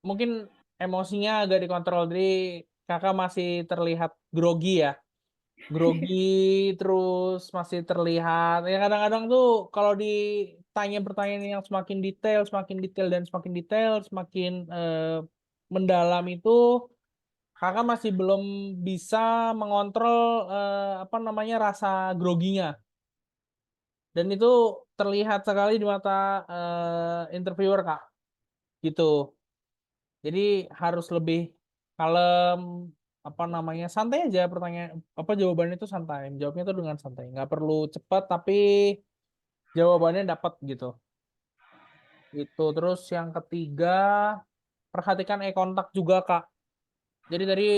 mungkin emosinya agak dikontrol. Jadi kakak masih terlihat grogi ya. Grogi terus masih terlihat. Ya kadang-kadang tuh kalau ditanya pertanyaan yang semakin detail dan semakin detail, semakin mendalam itu kakak masih belum bisa mengontrol apa namanya rasa groginya. Dan itu terlihat sekali di mata interviewer Kak. Gitu. Jadi harus lebih kalem, apa namanya santai aja pertanyaan apa jawabannya itu santai. Jawabnya itu dengan santai. Nggak perlu cepat tapi jawabannya dapat gitu. Itu terus yang ketiga perhatikan eye contact juga Kak. Jadi tadi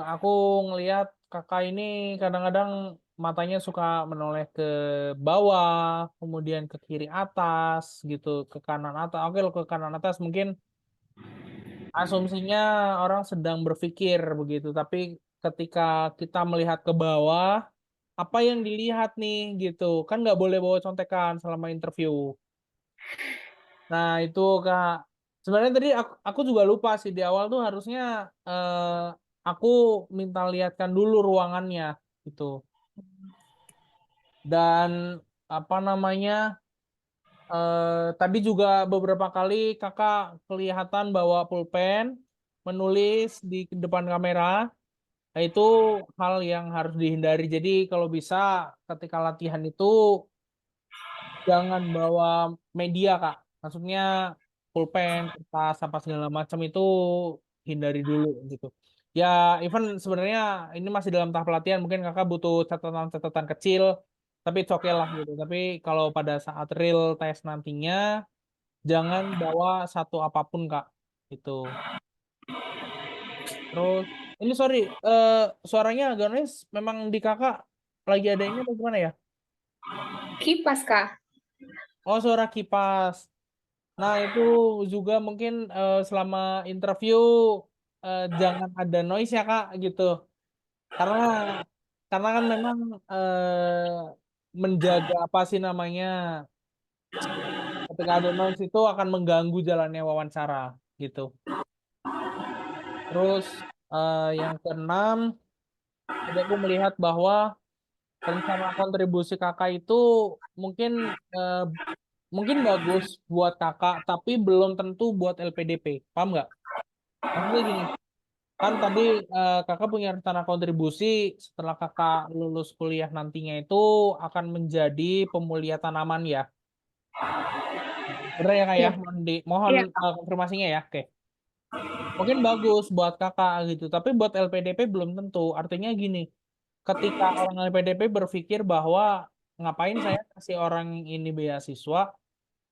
aku ngelihat kakak ini kadang-kadang matanya suka menoleh ke bawah, kemudian ke kiri atas gitu, ke kanan atas. Oke, ke kanan atas mungkin asumsinya orang sedang berpikir begitu, tapi ketika kita melihat ke bawah, apa yang dilihat nih gitu, kan nggak boleh bawa contekan selama interview. Nah itu Kak, sebenarnya tadi aku juga lupa sih di awal tuh harusnya aku minta lihatkan dulu ruangannya gitu. Dan apa namanya, tadi juga beberapa kali kakak kelihatan bawa pulpen, menulis di depan kamera. Nah, itu hal yang harus dihindari. Jadi kalau bisa ketika latihan itu jangan bawa media, Kak. Maksudnya pulpen, kertas, apa segala macam itu hindari dulu gitu. Ya, even sebenarnya ini masih dalam tahap pelatihan, mungkin kakak butuh catatan-catatan kecil, tapi it's okay lah gitu. Tapi kalau pada saat real tes nantinya, jangan bawa satu apapun kak. Itu. Terus, ini sorry, suaranya agak noise. Memang di kakak lagi ada ini atau gimana ya? Kipas, Kak. Oh, suara kipas. Nah, itu juga mungkin selama interview jangan ada noise ya, Kak, gitu. Karena kan memang menjaga apa sih namanya, ketika ada noise itu akan mengganggu jalannya wawancara gitu. Terus yang keenam, tadi aku melihat bahwa rencana kontribusi kakak itu mungkin eh, mungkin bagus buat kakak, tapi belum tentu buat LPDP. Paham nggak? Maksudnya gini, kan tadi kakak punya rencana kontribusi setelah kakak lulus kuliah nantinya itu akan menjadi pemulia tanaman ya. Bener ya kak ya? Iya, Mohon iya, Kak. konfirmasinya ya. Oke. Mungkin bagus buat kakak gitu, tapi buat LPDP belum tentu. Artinya gini, ketika orang LPDP berpikir bahwa ngapain saya kasih orang ini beasiswa,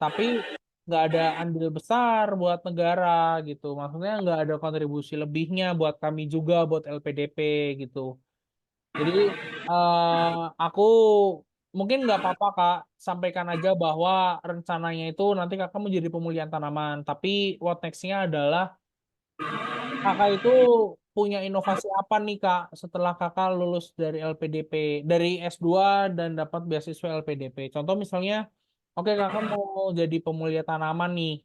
tapi nggak ada andil besar buat negara gitu. Maksudnya nggak ada kontribusi lebihnya buat kami juga, buat LPDP gitu. Jadi aku mungkin nggak apa-apa Kak, sampaikan aja bahwa rencananya itu nanti Kakak mau jadi pemulihan tanaman. Tapi what next-nya adalah Kakak itu punya inovasi apa nih Kak setelah Kakak lulus dari LPDP, dari S2 dan dapat beasiswa LPDP. Contoh misalnya, oke Kakak mau jadi pemulia tanaman nih,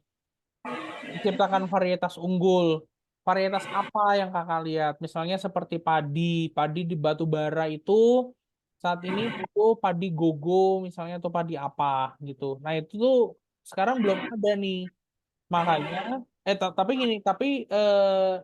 menciptakan varietas unggul. Varietas apa yang kakak lihat? Misalnya seperti padi. Padi di batu bara itu saat ini butuh padi gogo misalnya atau padi apa gitu. Nah itu tuh sekarang belum ada nih. Makanya, tapi gini, tapi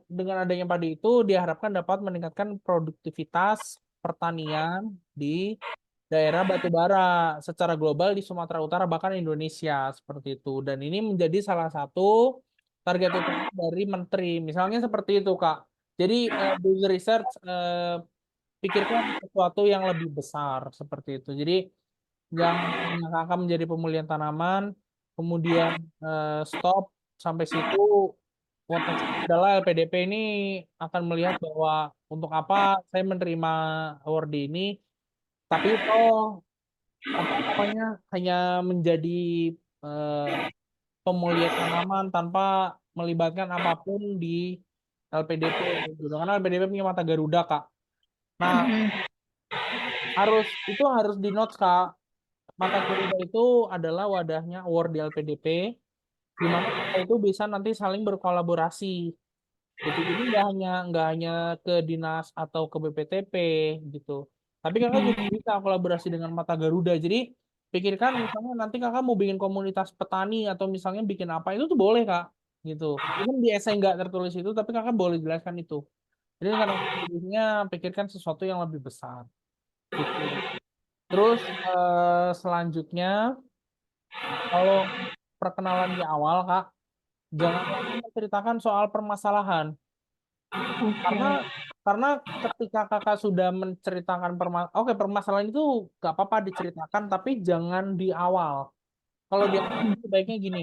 dengan adanya padi itu diharapkan dapat meningkatkan produktivitas pertanian di daerah batubara secara global di Sumatera Utara bahkan Indonesia seperti itu. Dan ini menjadi salah satu target utama dari menteri. Misalnya seperti itu, Kak. Jadi do the research, pikirkan sesuatu yang lebih besar seperti itu. Jadi jangan hanya Kakak menjadi pemulihan tanaman, kemudian stop sampai situ. What next adalah LPDP ini akan melihat bahwa untuk apa saya menerima award ini, tapi toh apa namanya hanya menjadi eh, pemulihan tanaman tanpa melibatkan apapun di LPDP gitu. Karena LPDP punya mata Garuda, Kak. Nah, itu harus di notes, Kak. Mata Garuda itu adalah wadahnya award di LPDP di mana kakak itu bisa nanti saling berkolaborasi gitu. Jadi nggak hanya ke dinas atau ke BPTP gitu. Tapi kakak juga bisa kolaborasi dengan Mata Garuda. Jadi pikirkan misalnya nanti kakak mau bikin komunitas petani atau misalnya bikin apa itu tuh boleh kak gitu. Itu di essay nggak tertulis itu tapi kakak boleh jelaskan itu. Jadi karena kontribusinya pikirkan sesuatu yang lebih besar gitu. Terus selanjutnya kalau perkenalan di awal kak jangan langsung menceritakan soal permasalahan. Karena Oke. ketika kakak sudah menceritakan oke permasalahan itu gak apa-apa diceritakan tapi jangan di awal. Kalau di awal sebaiknya gini,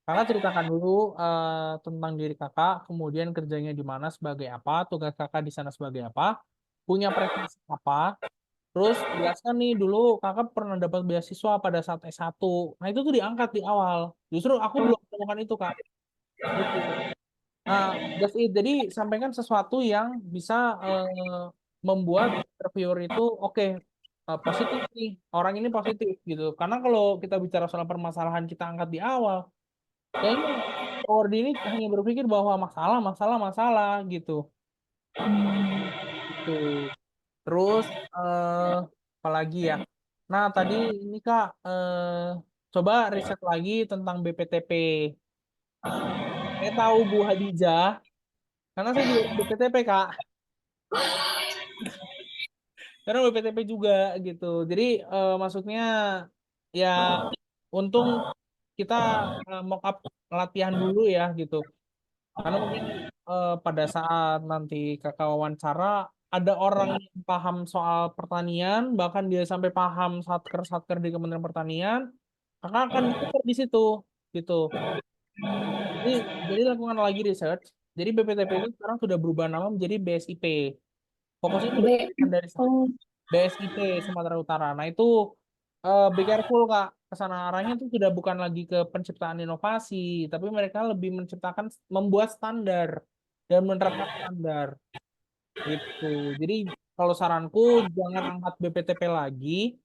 kakak ceritakan dulu tentang diri kakak, kemudian kerjanya di mana sebagai apa, tugas kakak di sana sebagai apa, punya prestasi apa, terus jelaskan nih dulu kakak pernah dapat beasiswa pada saat S1. Nah itu tuh diangkat di awal. Justru aku belum menemukan itu kak. Gitu. Nah, that's it. Jadi sampaikan sesuatu yang bisa membuat interviewer itu oke, positif nih. Orang ini positif gitu. Karena kalau kita bicara soal permasalahan kita angkat di awal, kayaknya award ini hanya berpikir bahwa masalah, masalah, masalah gitu. Gitu. Terus apalagi ya? Nah, tadi ini Kak coba riset lagi tentang BPTP. Saya tahu Bu Hadijah karena saya juga BPTP Kak. Karena BPTP juga gitu. Jadi maksudnya ya untung kita mock up latihan dulu ya gitu. Karena mungkin pada saat nanti kakak wawancara ada orang yang paham soal pertanian, bahkan dia sampai paham satker-satker di Kementerian Pertanian, kakak akan ditukar di situ gitu. Jadi, jadi lakukan lagi research. Jadi BPTP itu sekarang sudah berubah nama menjadi BSIP. Fokusnya sudah B. bukan dari Oh, BSIP Sumatera Utara. Nah itu be careful Kak. Kesana arahnya itu sudah bukan lagi ke penciptaan inovasi, tapi mereka lebih menciptakan, membuat standar dan menerapkan standar gitu. Jadi kalau saranku jangan angkat BPTP lagi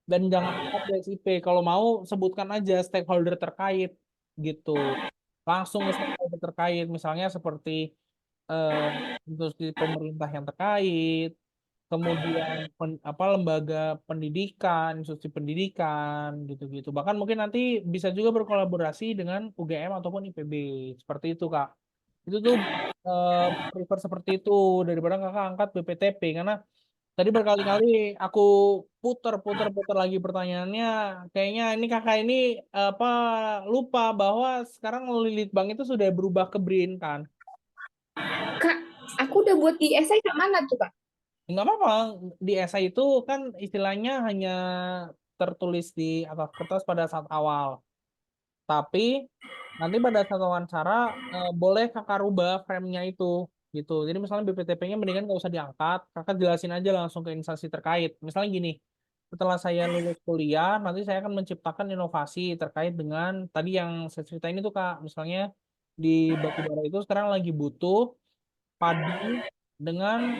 dan jangan angkat BSIP. Kalau mau sebutkan aja stakeholder terkait gitu. Langsung ke stakeholder terkait, misalnya seperti eh, industri pemerintah yang terkait, kemudian lembaga pendidikan, institusi pendidikan, gitu-gitu. Bahkan mungkin nanti bisa juga berkolaborasi dengan UGM ataupun IPB, seperti itu, Kak. Itu tuh eh, prefer seperti itu daripada kakak angkat BPTP, karena tadi berkali-kali aku puter lagi pertanyaannya. Kayaknya ini kakak ini apa lupa bahwa sekarang Litbang itu sudah berubah ke BRIN kan? Kak, aku udah buat di esai ke mana tuh, Kak? Nggak apa-apa, di esai itu kan istilahnya hanya tertulis di atas kertas pada saat awal. Tapi nanti pada saat wawancara boleh kakak rubah frame-nya itu gitu. Jadi misalnya BPTP-nya mendingan nggak usah diangkat, kakak jelasin aja langsung ke instansi terkait. Misalnya gini, setelah saya lulus kuliah, nanti saya akan menciptakan inovasi terkait dengan tadi yang saya ceritain itu Kak. Misalnya di batubara itu sekarang lagi butuh padi dengan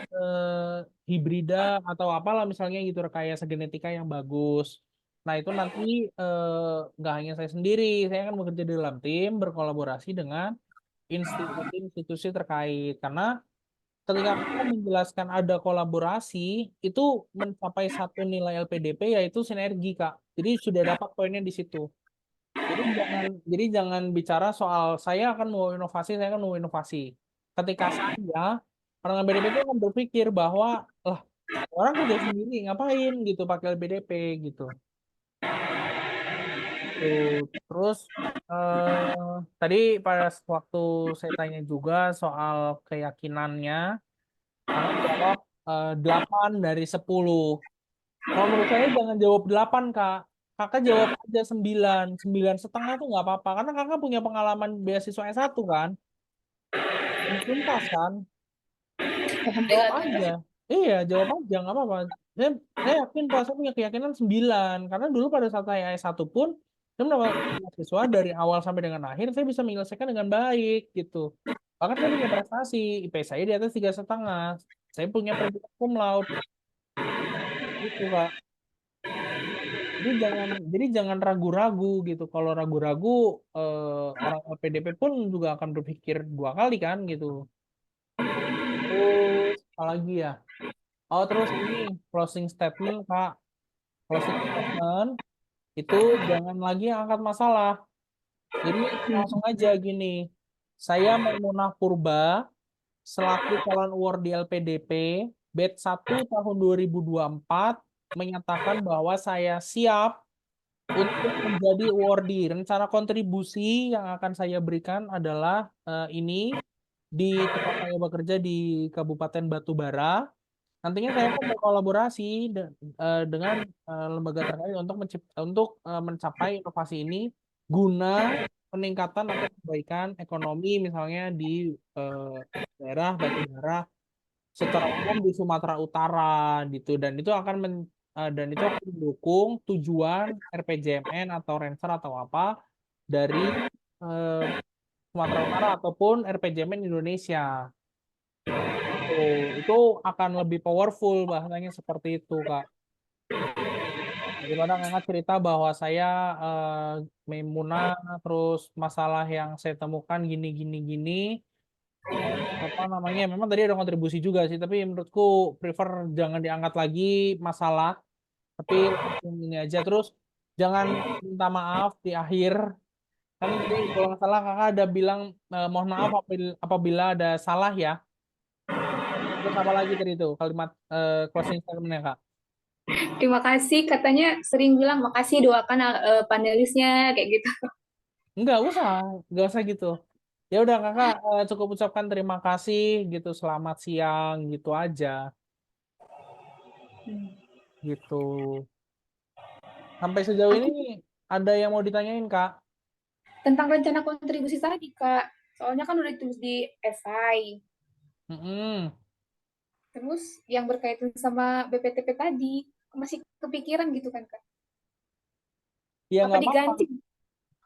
hibrida atau apalah misalnya gitu rekayasa genetika yang bagus. Nah itu nanti nggak hanya saya sendiri, saya akan bekerja di dalam tim berkolaborasi dengan institusi-institusi terkait karena ketika kita menjelaskan ada kolaborasi itu mencapai satu nilai LPDP yaitu sinergi Kak. Jadi sudah dapat poinnya di situ. Jadi jangan bicara soal saya akan mau inovasi, saya akan mau inovasi. Ketika saya orang LPDP itu akan berpikir bahwa lah orang kerja sendiri ngapain gitu pakai LPDP gitu. Tuh. Terus tadi pada waktu saya tanya juga soal keyakinannya, kakak jawab 8 dari 10. Kalau menurut saya jangan jawab 8 Kak. Kakak jawab aja 9, 9,5 tuh nggak apa-apa. Karena kakak punya pengalaman beasiswa S1 kan. Dan tuntas kan. Jawab Alhamdulillah. aja. Iya, jawab aja, nggak apa-apa. Saya yakin Pak, saya punya keyakinan 9. Karena dulu pada saat saya S1 pun, saya mendapat beasiswa dari awal sampai dengan akhir, saya bisa menyelesaikan dengan baik gitu. Bahkan saya punya prestasi, IP saya di atas 3,5. Saya punya predikat cum laude. Gitu, Kak. Jadi jangan ragu-ragu gitu. Kalau ragu-ragu orang LPDP pun juga akan berpikir 2 kali kan gitu. Terus apa lagi ya? Oh terus ini closing statement Kak. Closing statement itu jangan lagi angkat masalah. Jadi langsung aja gini. Saya Maimunah Purba selaku calon award di LPDP batch 1 tahun 2024 menyatakan bahwa saya siap untuk menjadi awardee. Rencana kontribusi yang akan saya berikan adalah ini di tempat saya bekerja di Kabupaten Batubara. Nantinya saya akan berkolaborasi dengan lembaga terkait untuk mencapai inovasi ini guna peningkatan atau perbaikan ekonomi misalnya di eh, daerah batubara secara umum di Sumatera Utara gitu dan itu akan mendukung tujuan RPJMN atau Ranger atau apa dari eh, Sumatera Utara ataupun RPJMN Indonesia. Itu akan lebih powerful bahasanya seperti itu Kak. Daripada Kakak cerita bahwa saya Maimunah terus masalah yang saya temukan gini gini gini apa namanya memang tadi ada kontribusi juga sih tapi menurutku prefer jangan diangkat lagi masalah tapi langsung ini aja terus jangan minta maaf di akhir kan tadi kalau nggak salah kakak ada bilang mohon maaf apabila ada salah ya terus apa lagi tadi itu kalimat closing statementnya kak. Terima kasih. Katanya sering bilang makasih doakan panelisnya kayak gitu. Nggak usah gitu. Ya udah kakak cukup ucapkan terima kasih gitu, selamat siang gitu aja Hmm. gitu. Sampai sejauh ini Aku ada yang mau ditanyain kak? tentang rencana kontribusi tadi, Kak. Soalnya kan udah ditulis di esai. Mm-mm. Terus yang berkaitan sama BPTP tadi, masih kepikiran gitu kan, Kak? Ya Apa nggak apa-apa, diganti? Nggak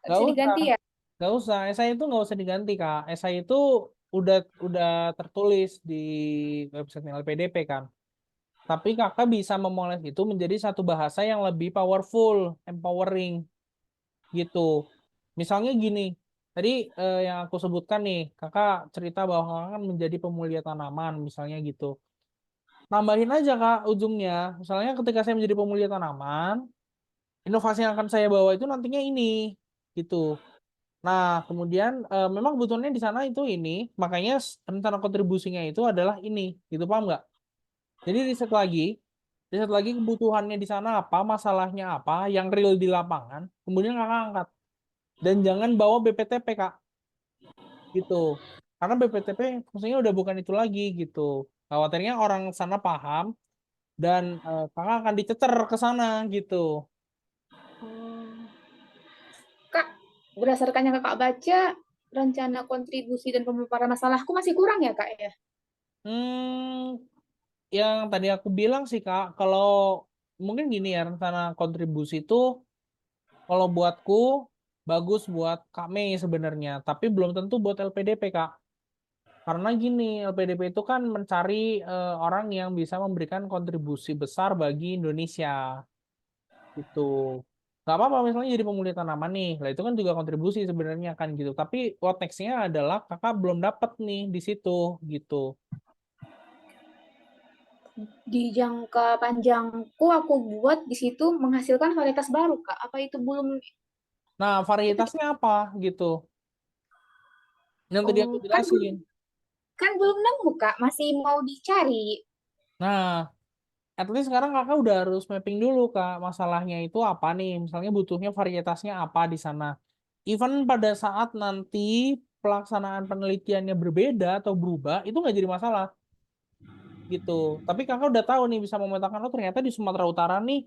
nggak bisa usah, diganti ya? nggak usah. Esai itu nggak usah diganti kak. Esai itu udah udah tertulis di website LPDP kan. Tapi kakak bisa memoles itu menjadi satu bahasa yang lebih powerful, empowering gitu. Misalnya gini, tadi yang aku sebutkan nih, kakak cerita bahwa kakak kan menjadi pemulia tanaman, misalnya gitu. Nambahin aja kak ujungnya, misalnya ketika saya menjadi pemulia tanaman, inovasi yang akan saya bawa itu nantinya ini, gitu. Nah, kemudian memang kebutuhannya di sana itu ini, makanya rencana kontribusinya itu adalah ini, gitu paham nggak? Jadi riset lagi kebutuhannya di sana apa, masalahnya apa, yang real di lapangan, kemudian kakak angkat. Dan jangan bawa BPTP kak, gitu. Karena BPTP fungsinya udah bukan itu lagi, gitu. Khawatirnya orang sana paham dan kakak akan dicecer ke sana, gitu. Oh. Kak, berdasarkan yang Kakak baca, rencana kontribusi dan pemaparan masalahku masih kurang ya, Kak ya? Hmm, yang tadi aku bilang sih kak, kalau mungkin gini ya rencana kontribusi itu kalau buatku bagus buat Kak Mei sebenarnya, tapi belum tentu buat LPDP Kak. Karena gini, LPDP itu kan mencari orang yang bisa memberikan kontribusi besar bagi Indonesia gitu. Gak apa-apa misalnya jadi pemulihan tanaman nih, lah itu kan juga kontribusi sebenarnya kan gitu. Tapi what next-nya adalah kakak belum dapat nih di situ gitu. Di jangka panjangku aku buat di situ menghasilkan varietas baru, Kak. Apa itu belum Nah, itu varietasnya apa gitu? Yang tadi aku oh, jelasin. kan belum nemu, Kak. Masih mau dicari. Nah, at least sekarang kakak udah harus mapping dulu kak masalahnya itu apa nih. Misalnya butuhnya varietasnya apa di sana. Even pada saat nanti pelaksanaan penelitiannya berbeda atau berubah, itu nggak jadi masalah gitu. Tapi kakak udah tahu nih bisa memetakan oh ternyata di Sumatera Utara nih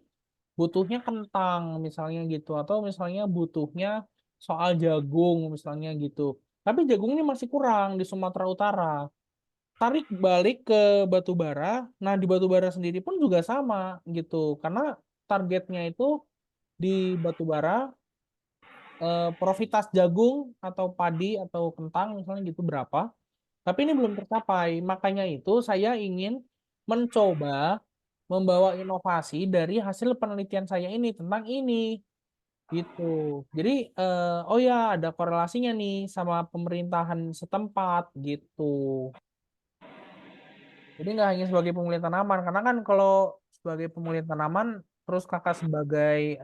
butuhnya kentang misalnya gitu atau misalnya butuhnya soal jagung misalnya gitu. Tapi jagung ini masih kurang di Sumatera Utara. Tarik balik ke batu bara. Nah, di batu bara sendiri pun juga sama gitu. Karena targetnya itu di batu bara profitas jagung atau padi atau kentang misalnya gitu berapa. Tapi ini belum tercapai. Makanya itu saya ingin mencoba membawa inovasi dari hasil penelitian saya ini tentang ini gitu. Jadi oh ya ada korelasinya nih sama pemerintahan setempat gitu. Jadi nggak hanya sebagai pemulihan tanaman, karena kan kalau sebagai pemulihan tanaman, terus kakak sebagai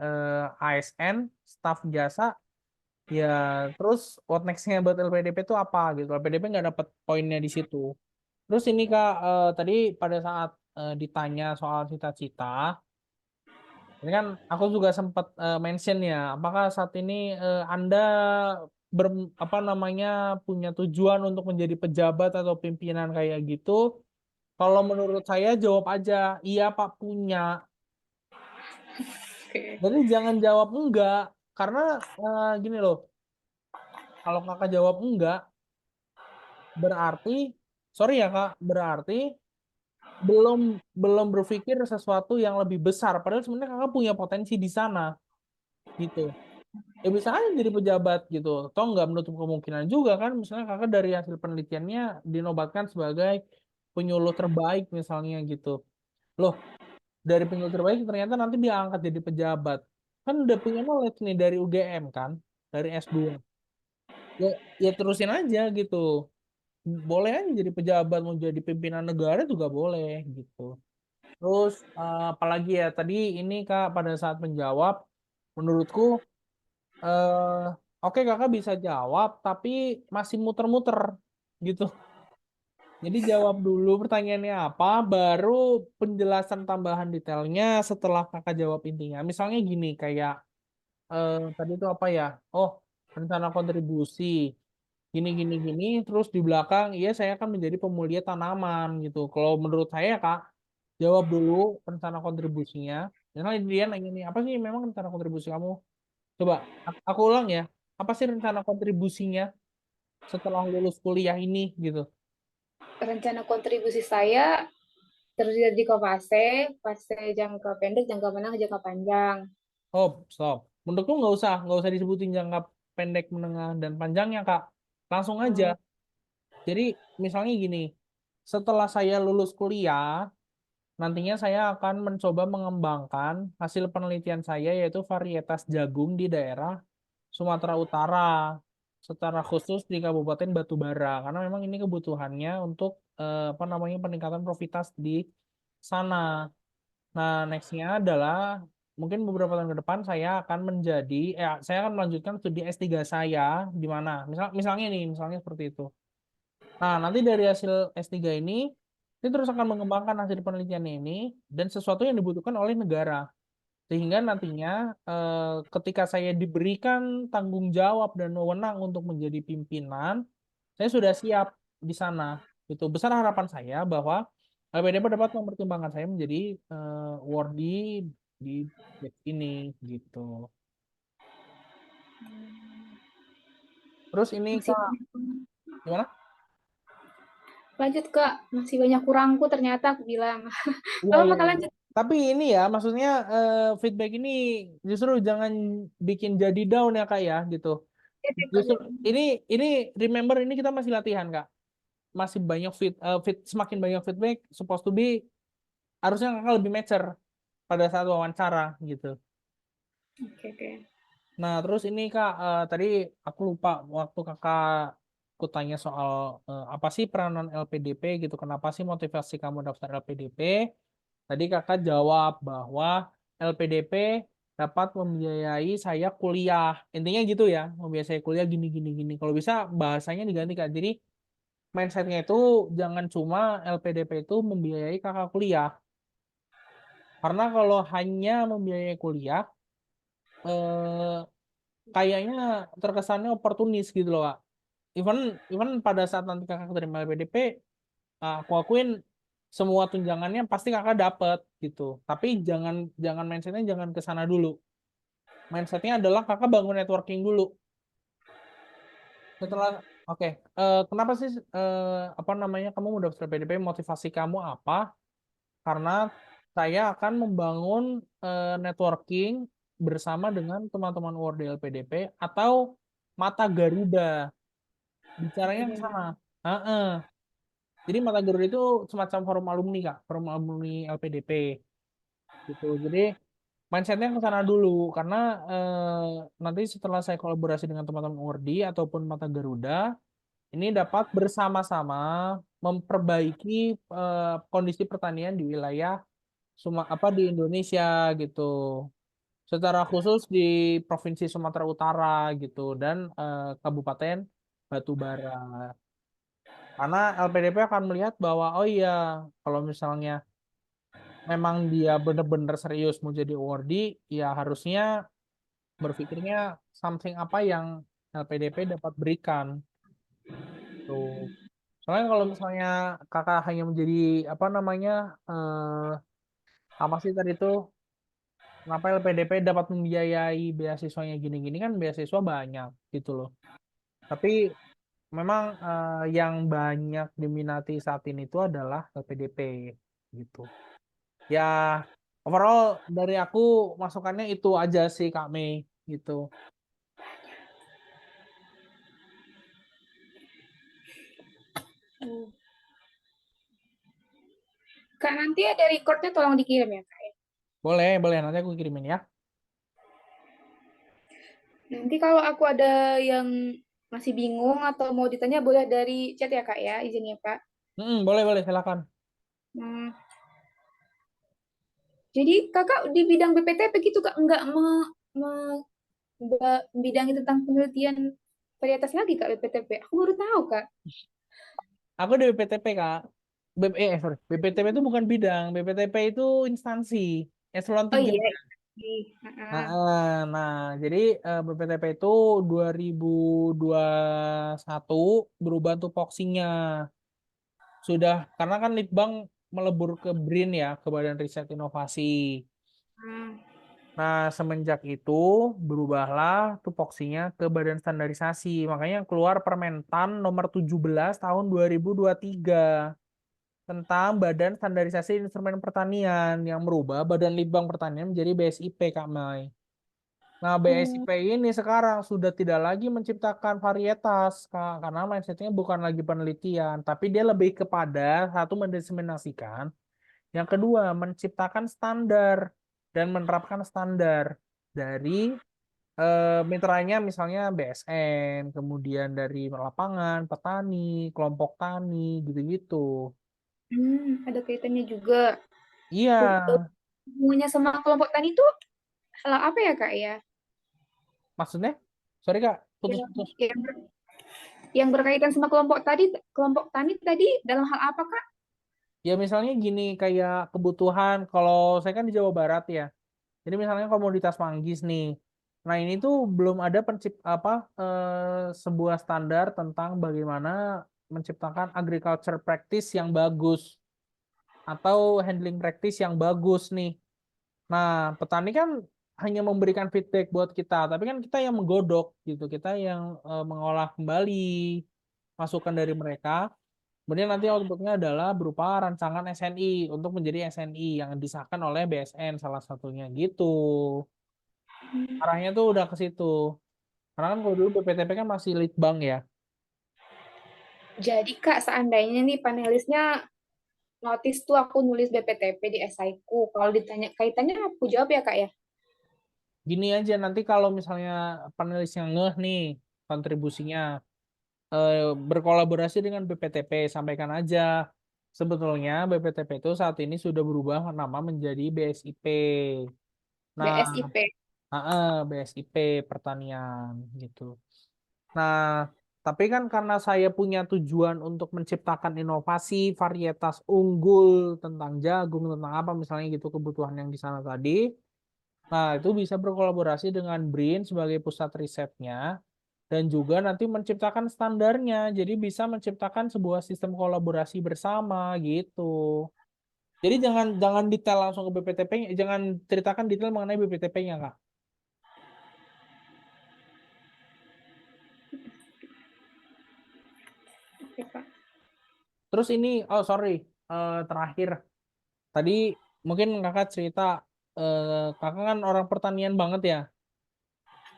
ASN, staf jasa, ya terus what next-nya buat LPDP itu apa gitu. LPDP nggak dapat poinnya di situ. Terus ini kak, tadi pada saat ditanya soal cita-cita, ini kan aku juga sempat mention ya, apakah saat ini Anda ber, apa namanya punya tujuan untuk menjadi pejabat atau pimpinan kayak gitu? Kalau menurut saya jawab aja, iya Pak punya. Oke. Jadi jangan jawab enggak, karena gini loh, kalau kakak jawab enggak, berarti, sorry ya kak, berarti belum belum berpikir sesuatu yang lebih besar. Padahal sebenarnya kakak punya potensi di sana, gitu. Ya bisa aja jadi pejabat gitu. Toh nggak menutup kemungkinan juga kan, misalnya kakak dari hasil penelitiannya dinobatkan sebagai penyuluh terbaik misalnya gitu. Loh, dari penyuluh terbaik ternyata nanti dia angkat jadi pejabat. Kan udah punya knowledge nih dari UGM kan, dari S2. Ya, ya terusin aja gitu. Boleh aja jadi pejabat, mau jadi pimpinan negara juga boleh gitu. Terus apalagi ya tadi ini Kak pada saat menjawab, menurutku eh oke Kakak bisa jawab tapi masih muter-muter gitu. Jadi jawab dulu pertanyaannya apa, baru penjelasan tambahan detailnya setelah kakak jawab intinya. Misalnya gini, kayak tadi itu apa ya? Oh, rencana kontribusi gini, terus di belakang, iya saya akan menjadi pemulia tanaman gitu. Kalau menurut saya Kak, jawab dulu rencana kontribusinya. Misalnya dia nanya nih, apa sih memang rencana kontribusi kamu? Coba, aku ulang ya. Apa sih rencana kontribusinya setelah lulus kuliah ini gitu? Rencana kontribusi saya terdiri dari dua fase, fase jangka pendek, jangka menengah, jangka panjang. Oh, stop. Menurutku nggak usah disebutin jangka pendek, menengah, dan panjangnya Kak. Langsung aja. Hmm, Jadi misalnya gini, setelah saya lulus kuliah, nantinya saya akan mencoba mengembangkan hasil penelitian saya yaitu varietas jagung di daerah Sumatera Utara, secara khusus di Kabupaten Batubara, karena memang ini kebutuhannya untuk apa namanya peningkatan profitas di sana. Nah, nextnya adalah mungkin beberapa tahun ke depan saya akan melanjutkan studi S3 saya di mana? Misalnya nih, misalnya seperti itu. Nah, nanti dari hasil S3 ini terus akan mengembangkan hasil penelitian ini dan sesuatu yang dibutuhkan oleh negara. Sehingga nantinya ketika saya diberikan tanggung jawab dan wewenang untuk menjadi pimpinan, saya sudah siap di sana. Itu besar harapan saya bahwa LPDP dapat mempertimbangkan saya menjadi awardee di batch ini gitu. Terus ini masih Kak, banyak. gimana? Lanjut Kak, masih banyak kurangku ternyata aku bilang. Iya, Gak iya, apa-apa Kak, iya. lanjut. Tapi ini ya, maksudnya feedback ini justru jangan bikin jadi down ya Kak ya, gitu. Justru ini ini remember ini kita masih latihan Kak. Masih banyak semakin banyak feedback supposed to be harusnya Kakak lebih mature pada saat wawancara gitu. Oke, oke. Nah, terus ini Kak, tadi aku lupa waktu Kakak aku tanya soal apa sih peranan LPDP gitu, kenapa sih motivasi kamu daftar LPDP? Tadi Kakak jawab bahwa LPDP dapat membiayai saya kuliah. Intinya gitu ya, membiayai saya kuliah gini gini gini. Kalau bisa bahasanya diganti Kak. Jadi mindsetnya itu jangan cuma LPDP itu membiayai Kakak kuliah. Karena kalau hanya membiayai kuliah, eh, kayaknya terkesannya oportunis gitu loh Kak. Even even pada saat nanti Kakak terima LPDP, aku akuin semua tunjangannya pasti Kakak dapet gitu. Tapi jangan jangan mindsetnya jangan ke sana dulu. Mindsetnya adalah Kakak bangun networking dulu. Setelah oke, kenapa sih apa namanya kamu mau daftar LPDP? Motivasi kamu apa? Karena saya akan membangun networking bersama dengan teman-teman UOR LPDP atau Mata Garuda. Bicaranya ke sana. Heeh. Jadi Mata Garuda itu semacam forum alumni Kak, forum alumni LPDP gitu. Jadi mindsetnya ke sana dulu karena nanti setelah saya kolaborasi dengan teman-teman UORDI ataupun Mata Garuda, ini dapat bersama-sama memperbaiki kondisi pertanian di wilayah di Indonesia gitu. Secara khusus di Provinsi Sumatera Utara gitu dan Kabupaten Batubara. Karena LPDP akan melihat bahwa oh iya kalau misalnya memang dia benar-benar serius mau jadi awardee, ya harusnya berpikirnya something apa yang LPDP dapat berikan tuh. Soalnya kalau misalnya kakak hanya menjadi apa namanya apa sih tadi itu kenapa LPDP dapat membiayai beasiswanya gini-gini kan beasiswa banyak gitu loh. Tapi memang yang banyak diminati saat ini itu adalah LPDP gitu. Ya overall dari aku masukannya itu aja sih Kak Mei gitu. Kak, nanti ada recordnya tolong dikirim ya Kak. Boleh, boleh nanti aku kirimin ya. Nanti kalau aku ada yang masih bingung atau mau ditanya boleh dari chat ya Kak ya, izin ya Kak. Boleh, boleh silakan. Hmm, jadi Kakak di bidang BPTP gitu Kak, nggak membidangi tentang penelitian varietas lagi Kak BPTP. Aku baru tahu Kak. Aku di BPTP Kak. Sorry. BPTP itu bukan bidang, BPTP itu instansi eselon Oh 3. iya, Nah, jadi BPTP itu 2021 berubah tupoksinya. Sudah, karena kan Litbang melebur ke BRIN ya, ke Badan Riset Inovasi. Nah, semenjak itu berubahlah tupoksinya ke Badan Standarisasi. Makanya keluar Permentan nomor 17 tahun 2023 tentang Badan Standarisasi Instrumen Pertanian yang merubah Badan Litbang Pertanian menjadi BSIP, Kak Mai. Nah, BSIP ini sekarang sudah tidak lagi menciptakan varietas, Kak, karena mindsetnya bukan lagi penelitian, tapi dia lebih kepada satu mendiseminasikan, yang kedua menciptakan standar dan menerapkan standar dari mitranya, misalnya BSN, kemudian dari lapangan, petani, kelompok tani, gitu-gitu. Ada kaitannya juga. Iya, Hubungannya sama kelompok tani itu hal apa ya, Kak ya? maksudnya, sorry Kak, Yang, putus-putus. yang berkaitan sama kelompok tani tadi dalam hal apa, Kak? Ya misalnya gini, kayak kebutuhan, kalau saya kan di Jawa Barat ya, jadi misalnya komoditas manggis nih. Nah, ini tuh belum ada sebuah standar tentang bagaimana menciptakan agriculture practice yang bagus atau handling practice yang bagus nih. Nah, petani kan hanya memberikan feedback buat kita, tapi kan kita yang menggodok gitu, kita yang mengolah kembali masukan dari mereka. Kemudian nanti outputnya adalah berupa rancangan SNI untuk menjadi SNI yang disahkan oleh BSN salah satunya gitu. Arahnya tuh udah ke situ. Karena kan kalau dulu BPTP kan masih litbang ya. Jadi, Kak, seandainya nih panelisnya notice tuh aku nulis BPTP di esaiku. Kalau ditanya kaitannya aku jawab ya, Kak ya? Gini aja nanti kalau misalnya panelis yang ngeh nih kontribusinya eh, berkolaborasi dengan BPTP, sampaikan aja. Sebetulnya BPTP itu saat ini sudah berubah nama menjadi BSIP. Nah, BSIP. BSIP pertanian gitu. Nah, tapi kan karena saya punya tujuan untuk menciptakan inovasi varietas unggul tentang jagung, tentang apa misalnya gitu kebutuhan yang di sana tadi. Nah, itu bisa berkolaborasi dengan BRIN sebagai pusat risetnya dan juga nanti menciptakan standarnya. Jadi bisa menciptakan sebuah sistem kolaborasi bersama gitu. Jadi jangan jangan detail langsung ke BPTP-nya, jangan ceritakan detail mengenai BPTP-nya, Kak. Oke, Kak. Terus ini, oh sorry, terakhir. Tadi mungkin kakak cerita, kakak kan orang pertanian banget ya,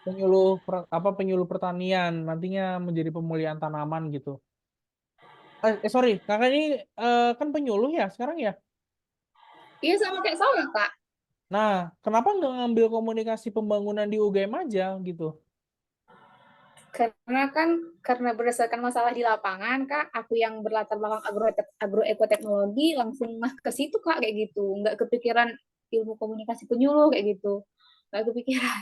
penyuluh pertanian nantinya menjadi pemulihan tanaman gitu. Sorry, kakak ini kan penyuluh ya sekarang ya. Iya sama kayak saya, Kak. Nah, kenapa nggak ngambil komunikasi pembangunan di UGM aja gitu? Karena berdasarkan masalah di lapangan, Kak, aku yang berlatar belakang agroekoteknologi langsung ke situ, Kak, kayak gitu. Nggak kepikiran ilmu komunikasi penyuluh kayak gitu. Nggak kepikiran.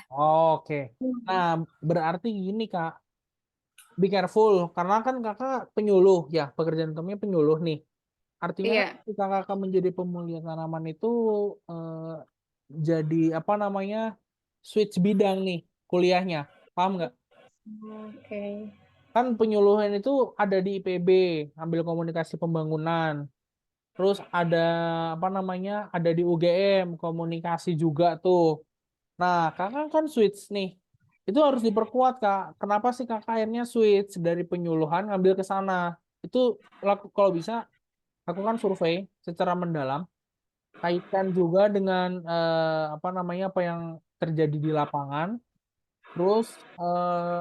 Oke. Nah, berarti gini Kak, be careful karena kan kakak penyuluh ya, pekerjaan utamanya penyuluh nih. Artinya kan Iya. ketika kakak menjadi pemulihan tanaman itu eh, jadi apa namanya switch bidang nih kuliahnya, paham nggak? Oke. Kan penyuluhan itu ada di IPB, ambil komunikasi pembangunan. Terus ada apa namanya, ada di UGM, komunikasi juga tuh. Nah, kakak kan switch nih. Itu harus diperkuat, Kak. Kenapa sih kakak akhirnya switch dari penyuluhan ngambil ke sana? Itu kalau bisa lakukan survei secara mendalam, kaitkan juga dengan apa namanya apa yang terjadi di lapangan. Terus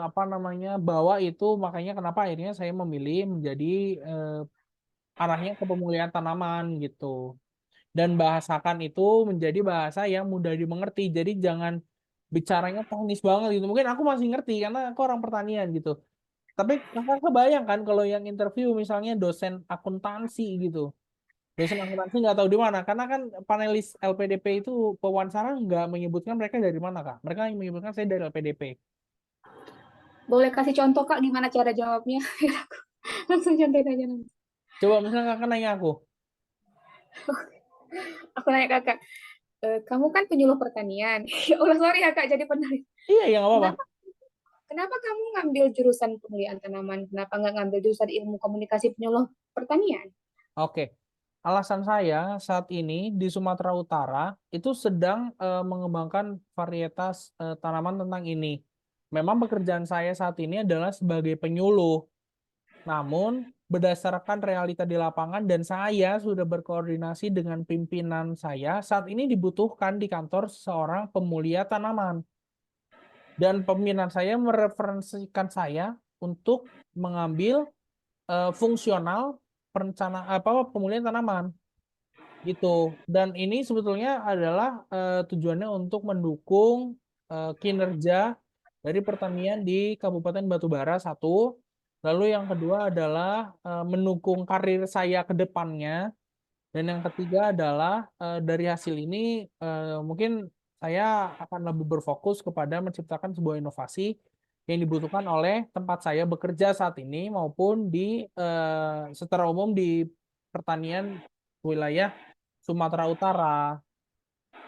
apa namanya bawa itu makanya kenapa akhirnya saya memilih menjadi eh, arahnya ke pemulihan tanaman gitu. Dan bahasakan itu menjadi bahasa yang mudah dimengerti. Jadi jangan bicaranya teknis banget gitu. Mungkin aku masih ngerti karena aku orang pertanian gitu. Tapi kakak kebayang kan kalau yang interview misalnya dosen akuntansi gitu. Dosen akuntansi nggak tahu di mana. Karena kan panelis LPDP itu pewawancara nggak menyebutkan mereka dari mana, Kak. Mereka yang menyebutkan saya dari LPDP. Boleh kasih contoh, Kak, gimana cara jawabnya? Langsung contohin aja nanti. Coba misalnya kakak nanya aku. Aku nanya Kakak. Kamu kan penyuluh pertanian. Ya Allah, sorry ya Kak, jadi penarik. Iya, ya nggak apa-apa. Kenapa kenapa kamu ngambil jurusan pemulihan tanaman? Kenapa nggak ngambil jurusan ilmu komunikasi penyuluh pertanian? Oke. Alasan saya saat ini di Sumatera Utara itu sedang mengembangkan varietas tanaman tentang ini. Memang pekerjaan saya saat ini adalah sebagai penyuluh. Namun berdasarkan realita di lapangan dan saya sudah berkoordinasi dengan pimpinan saya, saat ini dibutuhkan di kantor seorang pemulia tanaman. Dan pimpinan saya mereferensikan saya untuk mengambil fungsional perencana apa pemulihan tanaman gitu. Dan ini sebetulnya adalah tujuannya untuk mendukung kinerja dari pertanian di Kabupaten Batubara satu. Lalu yang kedua adalah mendukung karir saya ke depannya. Dan yang ketiga adalah dari hasil ini mungkin saya akan lebih berfokus kepada menciptakan sebuah inovasi yang dibutuhkan oleh tempat saya bekerja saat ini maupun di secara umum di pertanian wilayah Sumatera Utara.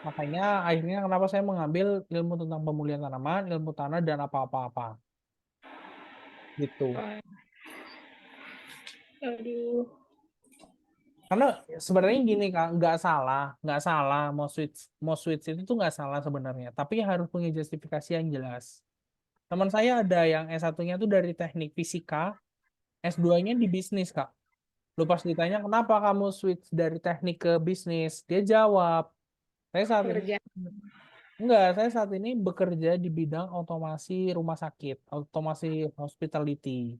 Makanya akhirnya kenapa saya mengambil ilmu tentang pemulihan tanaman, ilmu tanah dan apa-apa-apa gitu. Aduh, Karena sebenarnya gini Kak, nggak salah mau switch itu tuh nggak salah sebenarnya. Tapi harus punya justifikasi yang jelas. Teman saya ada yang S1-nya tuh dari teknik fisika, S2-nya di bisnis Kak. Lu pas ditanya kenapa kamu switch dari teknik ke bisnis, dia jawab, saya saat ini pekerjaan. enggak, saya saat ini bekerja di bidang otomasi rumah sakit, otomasi hospitality.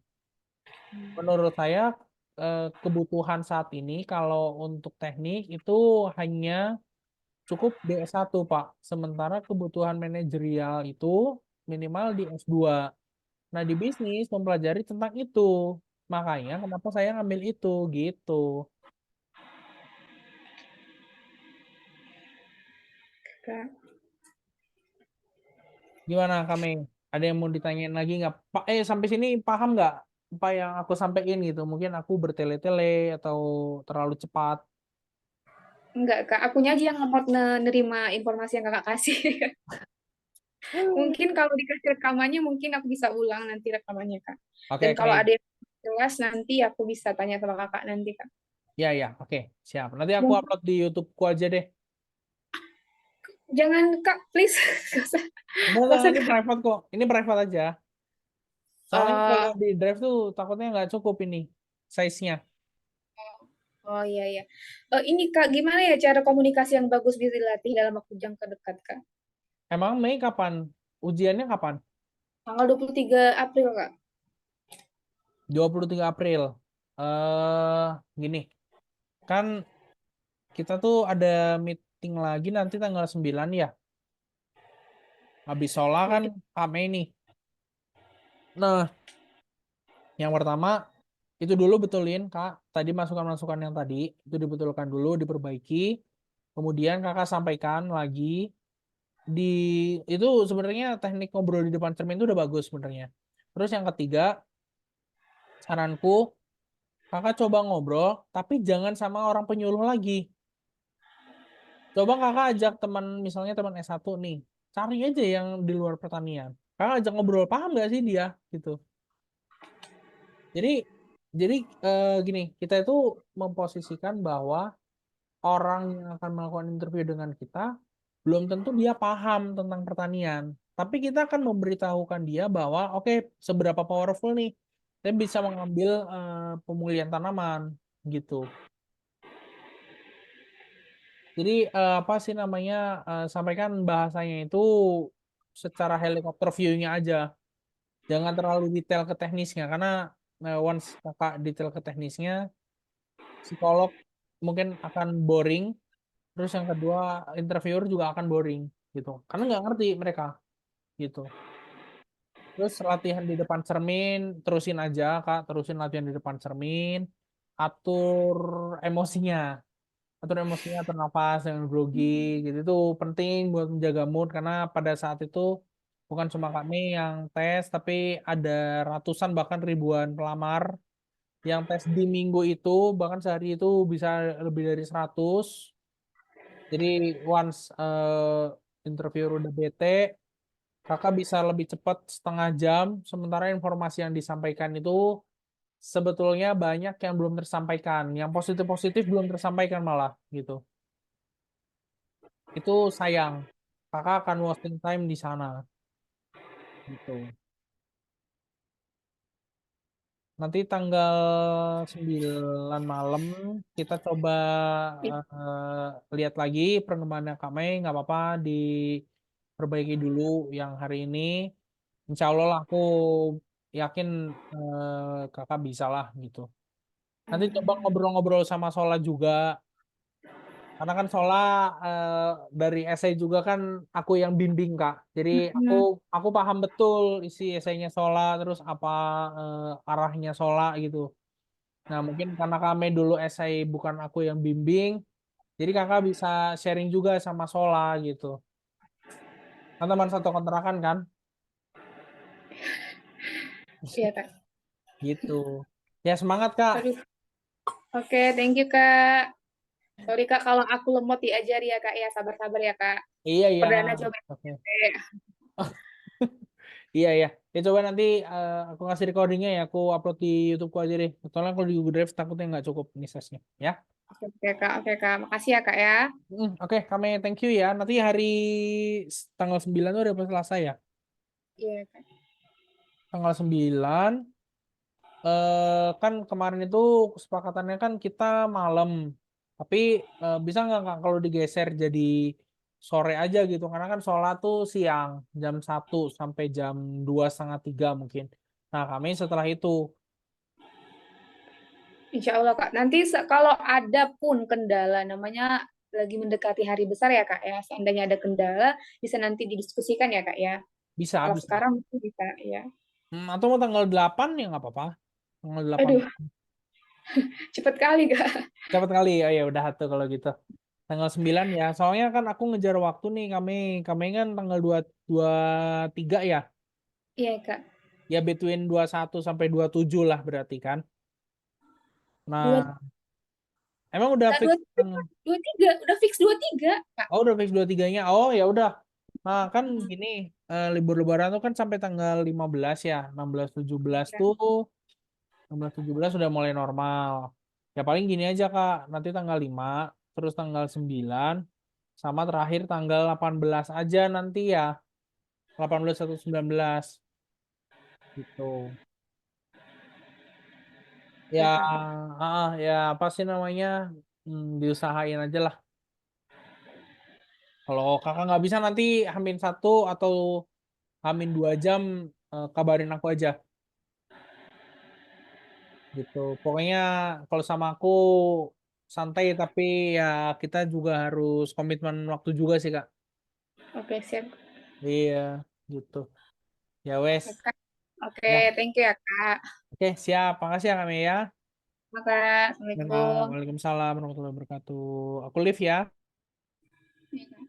Menurut saya kebutuhan saat ini kalau untuk teknik itu hanya cukup di S1, Pak. Sementara kebutuhan manajerial itu minimal di S2. Nah, di bisnis mempelajari tentang itu. Makanya kenapa saya ngambil itu gitu. Kak. Gimana kami? Ada yang mau ditanyain lagi nggak? Pak, sampai sini paham nggak apa yang aku sampaikan gitu? Mungkin aku bertele-tele atau terlalu cepat. Enggak, Kak. Akunya aja yang lemot nerima informasi yang Kakak kasih. Mungkin kalau dikasih rekamannya, mungkin aku bisa ulang nanti rekamannya, Kak. Dan Oke, kalau Kami. ada yang jelas, nanti aku bisa tanya sama Kakak nanti, Kak. Ya, ya, oke, siap. Nanti aku Mungkin, upload di YouTubeku aja deh. jangan, Kak, please. Gak usah, Enggak, gak enggak, usah, ini Kak. private kok. Ini private aja. Soalnya kalau Oh, di drive tuh takutnya nggak cukup ini size-nya. oh iya, iya. Ini, Kak, gimana ya cara komunikasi yang bagus bisa dilatih dalam waktu jangka dekat, Kak? Emang Mei kapan? Ujiannya kapan? Tanggal 23 April, Kak. 23 April. Eh, gini, kan kita tuh ada meeting lagi nanti tanggal 9 ya. Habis sholat Oh, kan Kak Mei nih. Nah, yang pertama itu dulu betulin Kak. Tadi masukan-masukan yang tadi itu dibetulkan dulu, diperbaiki. Kemudian Kakak sampaikan lagi di itu sebenarnya teknik ngobrol di depan cermin itu udah bagus sebenarnya. Terus yang ketiga, saranku Kakak coba ngobrol, tapi jangan sama orang penyuluh lagi. Coba kakak ajak teman, misalnya teman S1 nih, cari aja yang di luar pertanian. Kakak ajak ngobrol, paham nggak sih dia? Gitu. Jadi, jadi gini, kita itu memposisikan bahwa orang yang akan melakukan interview dengan kita, belum tentu dia paham tentang pertanian. Tapi kita akan memberitahukan dia bahwa, oke, seberapa powerful nih, saya bisa mengambil pemulihan tanaman, gitu. Jadi apa sih namanya sampaikan bahasanya itu secara helikopter view-nya aja. Jangan terlalu detail ke teknisnya karena once kakak detail ke teknisnya, psikolog mungkin akan boring. Terus yang kedua interviewer juga akan boring gitu. Karena nggak ngerti mereka gitu. Terus latihan di depan cermin, terusin aja kak, terusin latihan di depan cermin, atur emosinya. Atur emosinya, atur napas, jangan grogi gitu itu penting buat menjaga mood karena pada saat itu bukan cuma kami yang tes tapi ada ratusan bahkan ribuan pelamar yang tes di minggu itu bahkan sehari itu bisa lebih dari 100 Jadi once interviewer udah bete, kakak bisa lebih cepat setengah jam, sementara informasi yang disampaikan itu sebetulnya banyak yang belum tersampaikan. Yang positif-positif belum tersampaikan malah gitu. Itu sayang. Kakak akan wasting time di sana gitu. Nanti tanggal 9 malam kita coba lihat lagi perkembangan Kak Mei, nggak apa-apa diperbaiki dulu yang hari ini. Insya Allah lah aku yakin kakak bisa lah gitu. Nanti coba ngobrol-ngobrol sama Sola juga. Karena kan Sola dari esai juga kan aku yang bimbing Kak. Jadi Mm-mm. aku paham betul isi esainya Sola, terus apa arahnya Sola gitu. Nah, mungkin karena kami dulu esai bukan aku yang bimbing, jadi kakak bisa sharing juga sama Sola gitu. Kan teman satu kontrakan kan? Iya, Kak. Gitu. Ya semangat Kak. Aduh. Oke, thank you, Kak. Sorry, Kak, kalau aku lemot diajari ya, Kak. Ya, sabar-sabar ya, Kak. Iya ya. Perdana coba. Oke. Iya ya. Ya coba nanti aku kasih recordingnya ya. Aku upload di YouTubeku aja deh. Soalnya kalau di Google Drive takutnya nggak cukup ini size-nya. Ya. Oke, oke, Kak. Oke, Kak. Makasih ya, Kak, ya. Oke, kami thank you ya. Nanti hari tanggal 9 itu udah Selasa ya. Iya, Kak. Tanggal 9 kan kemarin itu kesepakatannya kan kita malam. Tapi bisa nggak Kak kalau digeser jadi sore aja gitu? Karena kan sholat tuh siang jam 1 sampai jam 2 setengah 3 mungkin. Nah kami setelah itu Insya Allah, Kak. Nanti kalau ada pun kendala, namanya lagi mendekati hari besar ya, Kak, ya. Seandainya ada kendala, bisa nanti didiskusikan ya, Kak, ya. bisa Kalau bisa. sekarang mungkin bisa, ya. Atau mau tanggal 8 ya nggak apa-apa. Tanggal 8 Aduh, cepet kali, Kak. cepet kali. Oh ya udah tuh kalau gitu. Tanggal 9 ya. Soalnya kan aku ngejar waktu nih kami kan tanggal 23 ya. Iya, Kak. Ya between 21 sampai 27 lah berarti kan. Dua, Nah, emang udah Kak, fix. 23. Udah fix 23, Kak. Oh, udah fix 23-nya. Oh, ya udah. Nah, kan gini, libur Lebaran tuh kan sampai tanggal 15 ya. 16 17 Ya. tuh 16 17 udah mulai normal. Ya paling gini aja, Kak. Nanti tanggal 5 terus tanggal 9 sama terakhir tanggal 18 aja nanti ya. 18 atau 19 gitu. Ya, Oke, Kak. ya apa sih namanya? Diusahain aja lah. Kalau kakak nggak bisa nanti Hamin 1 atau Hamin 2 jam kabarin aku aja gitu. Pokoknya kalau sama aku santai tapi ya kita juga harus komitmen waktu juga sih Kak. Oke, siap. Iya gitu. Ya wes. Oke, Kak. Oke, Ya. thank you ya, Kak. Oke siap. Makasih ya kami ya. Maka, Ya, Assalamualaikum. Waalaikumsalam warahmatullahi wabarakatuh. Aku live ya. Iya, Kak.